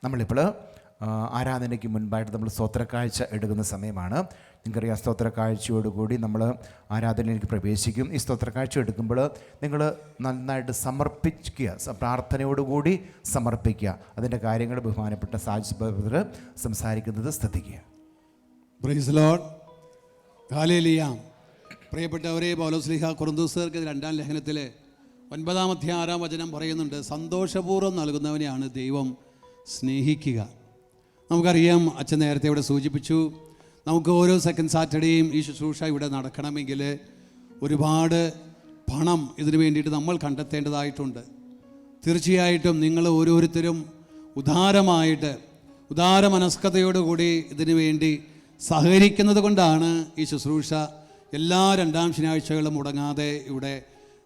നമ്മളിപ്പോൾ ആരാധനയ്ക്ക് മുൻപായിട്ട് നമ്മൾ സ്തോത്രക്കാഴ്ച എടുക്കുന്ന സമയമാണ്. നിങ്ങൾക്കറിയാം, സ്തോത്രക്കാഴ്ചയോടുകൂടി നമ്മൾ ആരാധനയിലേക്ക് പ്രവേശിക്കും. ഈ സ്തോത്രക്കാഴ്ച എടുക്കുമ്പോൾ നിങ്ങൾ നന്നായിട്ട് സമർപ്പിക്കുക, പ്രാർത്ഥനയോടുകൂടി സമർപ്പിക്കുക. അതിൻ്റെ കാര്യങ്ങൾ ബഹുമാനപ്പെട്ട സാജ് ബ്രദർ സംസാരിക്കുന്നത് ശ്രദ്ധിക്കുക. Price the lord. ഹല്ലേലൂയ. പ്രിയപ്പെട്ടവരെ, പൗലോസ്ലീഹ കൊരിന്ത്യർക്ക് 2-ാം ലേഖനത്തിൽ 9-ാം അധ്യായം 6-ാം വചനം പറയുന്നുണ്ട്, സന്തോഷപൂർവ്വം നൽകുന്നവനെയാണ് ദൈവം സ്നേഹിക്കുക. നമുക്കറിയാം, അച്ഛൻ നേരത്തെ ഇവിടെ സൂചിപ്പിച്ചു, നമുക്ക് ഓരോ സെക്കൻഡ് സാറ്റർഡേയും ഈ ശുശ്രൂഷ ഇവിടെ നടക്കണമെങ്കിൽ ഒരുപാട് പണം ഇതിനു വേണ്ടിയിട്ട് നമ്മൾ കണ്ടെത്തേണ്ടതായിട്ടുണ്ട്. തീർച്ചയായിട്ടും നിങ്ങൾ ഓരോരുത്തരും ഉദാര മനസ്കതയോടുകൂടി ഇതിനു വേണ്ടി സഹകരിക്കുന്നത് കൊണ്ടാണ് ഈ ശുശ്രൂഷ എല്ലാ 2-ാം ശനിയാഴ്ചകളും മുടങ്ങാതെ ഇവിടെ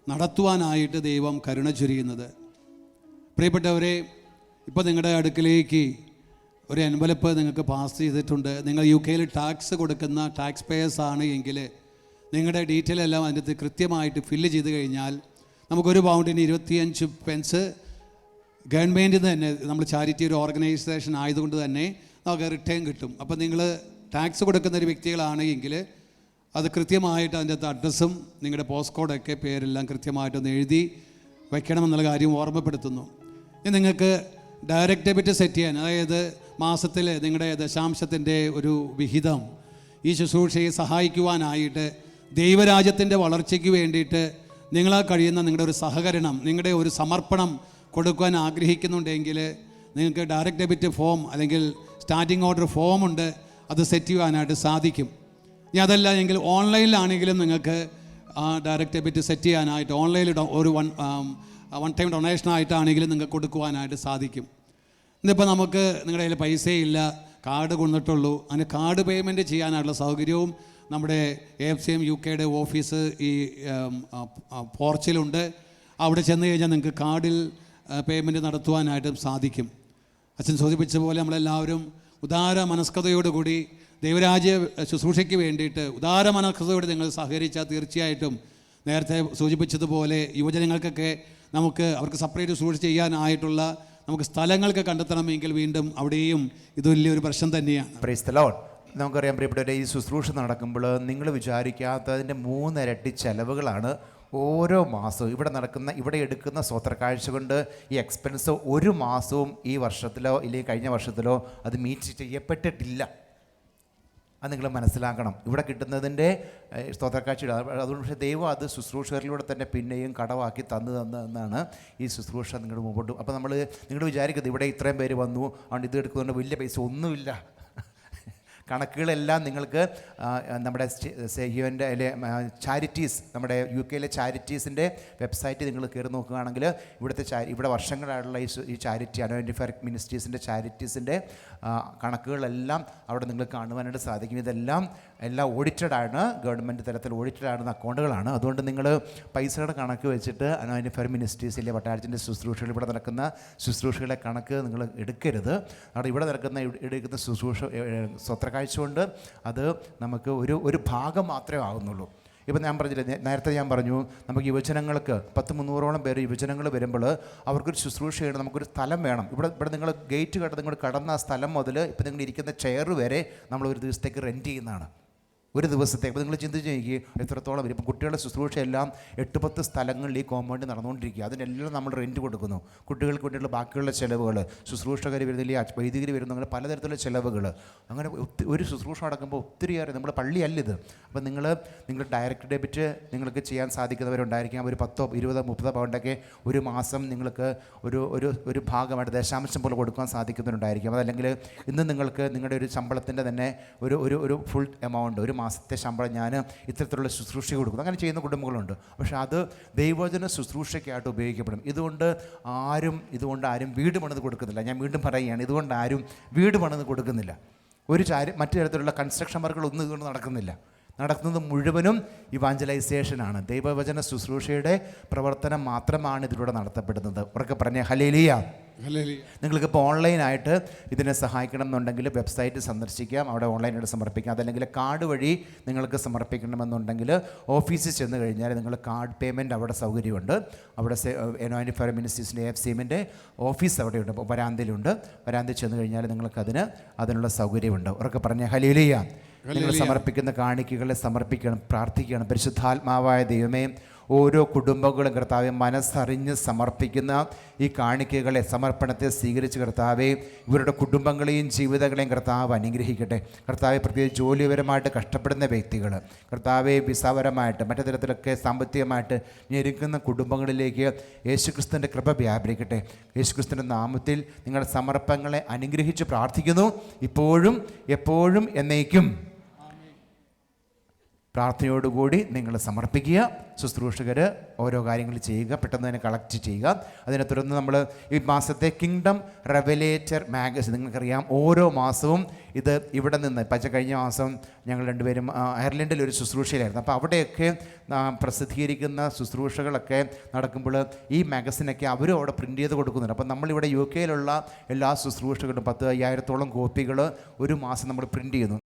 നടത്തുവാനായിട്ട് ദൈവം കരുണ ചൊരിയുന്നത്. പ്രിയപ്പെട്ടവരെ, ഇപ്പോൾ നിങ്ങളുടെ അടുക്കിലേക്ക് ഒരു എൻവലപ്പ് നിങ്ങൾക്ക് പാസ് ചെയ്തിട്ടുണ്ട്. നിങ്ങൾ UK ടാക്സ് കൊടുക്കുന്ന ടാക്സ് പേയേഴ്സ് ആണ് എങ്കിൽ നിങ്ങളുടെ ഡീറ്റെയിൽ എല്ലാം അതിനകത്ത് കൃത്യമായിട്ട് ഫില്ല് ചെയ്ത് കഴിഞ്ഞാൽ നമുക്കൊരു പൗണ്ടിന് 25 പെൻസ് ഗവൺമെൻറ്റിൽ നിന്ന് തന്നെ, നമ്മൾ ചാരിറ്റി ഒരു ഓർഗനൈസേഷൻ ആയതുകൊണ്ട് തന്നെ നമുക്ക് റിട്ടേൺ കിട്ടും. അപ്പോൾ നിങ്ങൾ ടാക്സ് കൊടുക്കുന്ന ഒരു വ്യക്തികളാണ് എങ്കിൽ അത് കൃത്യമായിട്ട് അതിൻ്റെ അകത്ത് അഡ്രസ്സും നിങ്ങളുടെ പോസ്റ്റ് കോഡൊക്കെ പേരെല്ലാം കൃത്യമായിട്ടൊന്ന് എഴുതി വയ്ക്കണമെന്നുള്ള കാര്യം ഓർമ്മപ്പെടുത്തുന്നു. ഇനി നിങ്ങൾക്ക് ഡയറക്റ്റ് ഡെബിറ്റ് സെറ്റ് ചെയ്യാൻ, അതായത് മാസത്തിൽ നിങ്ങളുടെ ദശാംശത്തിൻ്റെ ഒരു വിഹിതം ഈ ശുശ്രൂഷയെ സഹായിക്കുവാനായിട്ട് ദൈവരാജ്യത്തിൻ്റെ വളർച്ചയ്ക്ക് വേണ്ടിയിട്ട് നിങ്ങളാൽ കഴിയുന്ന നിങ്ങളുടെ ഒരു സഹകരണം, നിങ്ങളുടെ ഒരു സമർപ്പണം കൊടുക്കുവാൻ ആഗ്രഹിക്കുന്നുണ്ടെങ്കിൽ നിങ്ങൾക്ക് ഡയറക്റ്റ് ഡെബിറ്റ് ഫോം അല്ലെങ്കിൽ സ്റ്റാൻഡിങ് ഓർഡർ ഫോമുണ്ട്, അത് സെറ്റ് ചെയ്യുവാനായിട്ട് സാധിക്കും. ഇനി അതല്ല എങ്കിൽ ഓൺലൈനിലാണെങ്കിലും നിങ്ങൾക്ക് ഡയറക്റ്റ് ഡെബിറ്റ് സെറ്റ് ചെയ്യാനായിട്ട് ഓൺലൈനിൽ ഒരു വൺ ടൈം ഡൊണേഷനായിട്ടാണെങ്കിലും നിങ്ങൾക്ക് കൊടുക്കുവാനായിട്ട് സാധിക്കും. ഇന്നിപ്പോൾ നമുക്ക് നിങ്ങളുടെ കയ്യിൽ പൈസയില്ല, കാർഡ് കൊണ്ടിട്ടുള്ളൂ, അങ്ങനെ കാർഡ് പേയ്മെൻറ്റ് ചെയ്യാനായിട്ടുള്ള സൗകര്യവും നമ്മുടെ AFCM UKയുടെ ഓഫീസ് ഈ പോർച്ചിലുണ്ട്. അവിടെ ചെന്ന് കഴിഞ്ഞാൽ നിങ്ങൾക്ക് കാർഡിൽ പേയ്മെൻറ്റ് നടത്തുവാനായിട്ടും സാധിക്കും. അച്ഛൻ സൂചിപ്പിച്ച പോലെ നമ്മളെല്ലാവരും ഉദാര മനസ്കതയോടുകൂടി ദൈവരാജ്യ ശുശ്രൂഷയ്ക്ക് വേണ്ടിയിട്ട് ഉദാര മനസ്കതയോടെ നിങ്ങൾ സഹകരിച്ചാൽ തീർച്ചയായിട്ടും നേരത്തെ സൂചിപ്പിച്ചതുപോലെ യുവജനങ്ങൾക്കൊക്കെ അവർക്ക് സെപ്പറേറ്റ് ശുശ്രൂഷ ചെയ്യാനായിട്ടുള്ള നമുക്ക് സ്ഥലങ്ങൾക്ക് കണ്ടെത്തണമെങ്കിൽ വീണ്ടും അവിടെയും ഇത് വലിയൊരു പ്രശ്നം തന്നെയാണ്. Price the Lord. നമുക്കറിയാം പ്രിയപ്പെട്ടവരെ, ഈ ശുശ്രൂഷ നടക്കുമ്പോൾ നിങ്ങൾ വിചാരിക്കാത്തതിൻ്റെ 3 ഇരട്ടി ചെലവുകളാണ് ഓരോ മാസവും ഇവിടെ എടുക്കുന്ന സ്തോത്രക്കാഴ്ച കൊണ്ട് ഈ എക്സ്പെൻസ് ഒരു മാസവും ഈ വർഷത്തിലോ ഇല്ലെങ്കിൽ കഴിഞ്ഞ വർഷത്തിലോ അത് മീറ്റ് ചെയ്യപ്പെട്ടിട്ടില്ല. അത് നിങ്ങൾ മനസ്സിലാക്കണം. ഇവിടെ കിട്ടുന്നതിൻ്റെ സ്തോത്രക്കാഴ്ച അതുകൊണ്ട്, പക്ഷേ ദൈവം അത് ശുശ്രൂഷകരിലൂടെ തന്നെ പിന്നെയും കടവാക്കി തന്നതെന്നാണ് ഈ ശുശ്രൂഷ നിങ്ങളുടെ മുമ്പോട്ട്. അപ്പോൾ നിങ്ങൾ വിചാരിക്കുന്നത് ഇവിടെ ഇത്രയും പേര് വന്നു അതുകൊണ്ട് ഇത് എടുക്കുന്നതുകൊണ്ട് വലിയ പൈസ ഒന്നുമില്ല. കണക്കുകളെല്ലാം നിങ്ങൾക്ക് നമ്മുടെ സെഹിയോൻ്റെ ചാരിറ്റീസ്, നമ്മുടെ UK ചാരിറ്റീസിൻ്റെ വെബ്സൈറ്റ് നിങ്ങൾ കയറി നോക്കുകയാണെങ്കിൽ ഇവിടെ വർഷങ്ങളായിട്ടുള്ള ഈ ചാരിറ്റി അനോയിൻറ്റിഫയർ മിനിസ്ട്രീസിൻ്റെ ചാരിറ്റീസിൻ്റെ കണക്കുകളെല്ലാം അവിടെ നിങ്ങൾ കാണുവാനായിട്ട് സാധിക്കും. എല്ലാം ഓഡിറ്റഡാണ്, ഗവൺമെൻറ് തലത്തിൽ ഓഡിറ്റഡായിരുന്ന അക്കൗണ്ടുകളാണ്. അതുകൊണ്ട് നിങ്ങൾ പൈസയുടെ കണക്ക് വെച്ചിട്ട് അനോയിൻറ്റിഫയർ മിനിസ്ട്രീസിലെ വട്ടാരത്തിൻ്റെ ശുശ്രൂഷകൾ ഇവിടെ നടക്കുന്ന ശുശ്രൂഷകളെ കണക്ക് നിങ്ങൾ എടുക്കരുത്. അവിടെ ഇവിടെ എടുക്കുന്ന ശുശ്രൂഷ സ്വത്രക്കാഴ്ച കൊണ്ട് അത് നമുക്ക് ഒരു ഭാഗം മാത്രമേ ആകുന്നുള്ളൂ. ഇപ്പം നേരത്തെ ഞാൻ പറഞ്ഞു, നമുക്ക് യുവജനങ്ങൾക്ക് 100-300ഓളം പേര് യുവജനങ്ങൾ വരുമ്പോൾ അവർക്കൊരു ശുശ്രൂഷ ചെയ്യണം, നമുക്കൊരു സ്ഥലം വേണം. ഇവിടെ നിങ്ങൾ ഗേറ്റ് നിങ്ങൾ കടന്ന ആ സ്ഥലം മുതൽ ഇപ്പം നിങ്ങൾ ഇരിക്കുന്ന ചെയർ വരെ നമ്മൾ ഒരു ദിവസത്തേക്ക് റെൻറ്റ് ചെയ്യുന്നതാണ്. ഒരു ദിവസത്തേക്ക്. അപ്പോൾ നിങ്ങൾ ചിന്തിച്ച് നോക്കി എത്രത്തോളം വരും. ഇപ്പം കുട്ടികളുടെ ശുശ്രൂഷയെല്ലാം 8-10 സ്ഥലങ്ങളിൽ ഈ കോമ്പൗണ്ടിൽ നടന്നുകൊണ്ടിരിക്കുക. അതിനെല്ലാം നമ്മൾ റെൻറ്റ് കൊടുക്കുന്നു. കുട്ടികൾക്ക് വേണ്ടിയുള്ള ബാക്കിയുള്ള ചിലവുകൾ, ശുശ്രൂഷകർ വരുന്നില്ല, വൈദികർ വരുന്നു, അങ്ങനെ പലതരത്തിലുള്ള ചിലവുകൾ. അങ്ങനെ ഒരു ശുശ്രൂഷ നടക്കുമ്പോൾ ഒത്തിരിയേറെ, നമ്മുടെ പള്ളിയല്ലിത്. അപ്പോൾ നിങ്ങൾ ഡയറക്റ്റ് ഡെബിറ്റ് നിങ്ങൾക്ക് ചെയ്യാൻ സാധിക്കുന്നവരുണ്ടായിരിക്കാം. ഒരു 10, 20, 30 പൗണ്ടൊക്കെ ഒരു മാസം നിങ്ങൾക്ക് ഒരു ഭാഗമായിട്ട് ദശാംശം പോലെ കൊടുക്കാൻ സാധിക്കുന്നവരുണ്ടായിരിക്കാം. അതല്ലെങ്കിൽ ഇന്ന് നിങ്ങൾക്ക് നിങ്ങളുടെ ഒരു ശമ്പളത്തിൻ്റെ തന്നെ ഒരു ഫുൾ എമൗണ്ട് ഒരു മാസത്തെ ശമ്പളം ഞാൻ ഇത്തരത്തിലുള്ള ശുശ്രൂഷ കൊടുക്കുന്നു. അങ്ങനെ ചെയ്യുന്ന കുടുംബങ്ങളുണ്ട്. പക്ഷേ അത് ദൈവവചന ശുശ്രൂഷയ്ക്കായിട്ട് ഉപയോഗിക്കപ്പെടും. ഇതുകൊണ്ട് ആരും വീട് പണിത് കൊടുക്കുന്നില്ല. ഞാൻ വീണ്ടും പറയുകയാണ്, ഇതുകൊണ്ട് ആരും വീട് പണിത് കൊടുക്കുന്നില്ല. മറ്റു തരത്തിലുള്ള കൺസ്ട്രക്ഷൻ വർക്കുകളൊന്നും ഇതുകൊണ്ട് നടക്കുന്നത് മുഴുവനും ഇവാഞ്ചലൈസേഷനാണ്. ദൈവവചന ശുശ്രൂഷയുടെ പ്രവർത്തനം മാത്രമാണ് ഇതിലൂടെ നടത്തപ്പെടുന്നത്. ഉറക്കെ പറഞ്ഞ ഹല്ലേലൂയ. നിങ്ങൾക്കിപ്പോൾ ഓൺലൈനായിട്ട് ഇതിനെ സഹായിക്കണം എന്നുണ്ടെങ്കിൽ വെബ്സൈറ്റ് സന്ദർശിക്കാം, അവിടെ ഓൺലൈനായിട്ട് സമർപ്പിക്കാം. അതല്ലെങ്കിൽ കാർഡ് വഴി നിങ്ങൾക്ക് സമർപ്പിക്കണമെന്നുണ്ടെങ്കിൽ ഓഫീസിൽ ചെന്ന് കഴിഞ്ഞാൽ നിങ്ങൾ കാർഡ് പേയ്മെൻറ്റ് അവിടെ സൗകര്യമുണ്ട്. അവിടെ Anointing Fire Ministriesൻ്റെ AFCMൻ്റെ ഓഫീസ് അവിടെയുണ്ട്, വരാന്തയിലുണ്ട്. വരാന്തയിൽ ചെന്ന് കഴിഞ്ഞാൽ അതിനുള്ള സൗകര്യമുണ്ട്. ഉറക്കെ പറഞ്ഞ ഹല്ലേലൂയ. നിങ്ങൾ സമർപ്പിക്കുന്ന കാണിക്കകളെ സമർപ്പിക്കണം, പ്രാർത്ഥിക്കണം. പരിശുദ്ധാത്മാവായ ദൈവമേ, ഓരോ കുടുംബങ്ങളും കർത്താവെ മനസ്സറിഞ്ഞ് സമർപ്പിക്കുന്ന ഈ കാണിക്കകളെ, സമർപ്പണത്തെ സ്വീകരിച്ച് കർത്താവെ ഇവരുടെ കുടുംബങ്ങളെയും ജീവിതങ്ങളെയും കർത്താവ് അനുഗ്രഹിക്കട്ടെ. കർത്താവെ, പ്രത്യേകിച്ച് ജോലിപരമായിട്ട് കഷ്ടപ്പെടുന്ന വ്യക്തികൾ, കർത്താവെ വിസാപരമായിട്ട് മറ്റു തരത്തിലൊക്കെ സാമ്പത്തികമായിട്ട് ഞെരുക്കുന്ന കുടുംബങ്ങളിലേക്ക് യേശുക്രിസ്തുവിൻ്റെ കൃപ വ്യാപരിക്കട്ടെ. യേശുക്രിസ്തുവിൻ്റെ നാമത്തിൽ നിങ്ങളുടെ സമർപ്പണങ്ങളെ അനുഗ്രഹിച്ച് പ്രാർത്ഥിക്കുന്നു, ഇപ്പോഴും എപ്പോഴും എന്നേക്കും. പ്രാർത്ഥനയോടുകൂടി നിങ്ങൾ സമർപ്പിക്കുക. ശുശ്രൂഷകർ ഓരോ കാര്യങ്ങൾ ചെയ്യുക, പെട്ടെന്ന് തന്നെ കളക്ട് ചെയ്യുക. അതിനെ തുടർന്ന് നമ്മൾ ഈ മാസത്തെ കിങ്ഡം റെവലേറ്റർ മാഗസിൻ, നിങ്ങൾക്കറിയാം ഓരോ മാസവും ഇത് ഇവിടെ നിന്ന് കഴിഞ്ഞ മാസം ഞങ്ങൾ രണ്ടുപേരും അയർലൻഡിൽ ഒരു ശുശ്രൂഷയിലായിരുന്നു. അപ്പോൾ അവിടെയൊക്കെ പ്രസിദ്ധീകരിക്കുന്ന ശുശ്രൂഷകളൊക്കെ നടക്കുമ്പോൾ ഈ മാഗസിനൊക്കെ അവരും അവിടെ പ്രിൻ്റ് ചെയ്ത് കൊടുക്കുന്നുണ്ട്. അപ്പോൾ നമ്മളിവിടെ UK എല്ലാ ശുശ്രൂഷകളും 10,000-ഓളം കോപ്പികൾ ഒരു മാസം നമ്മൾ പ്രിൻ്റ് ചെയ്യുന്നു.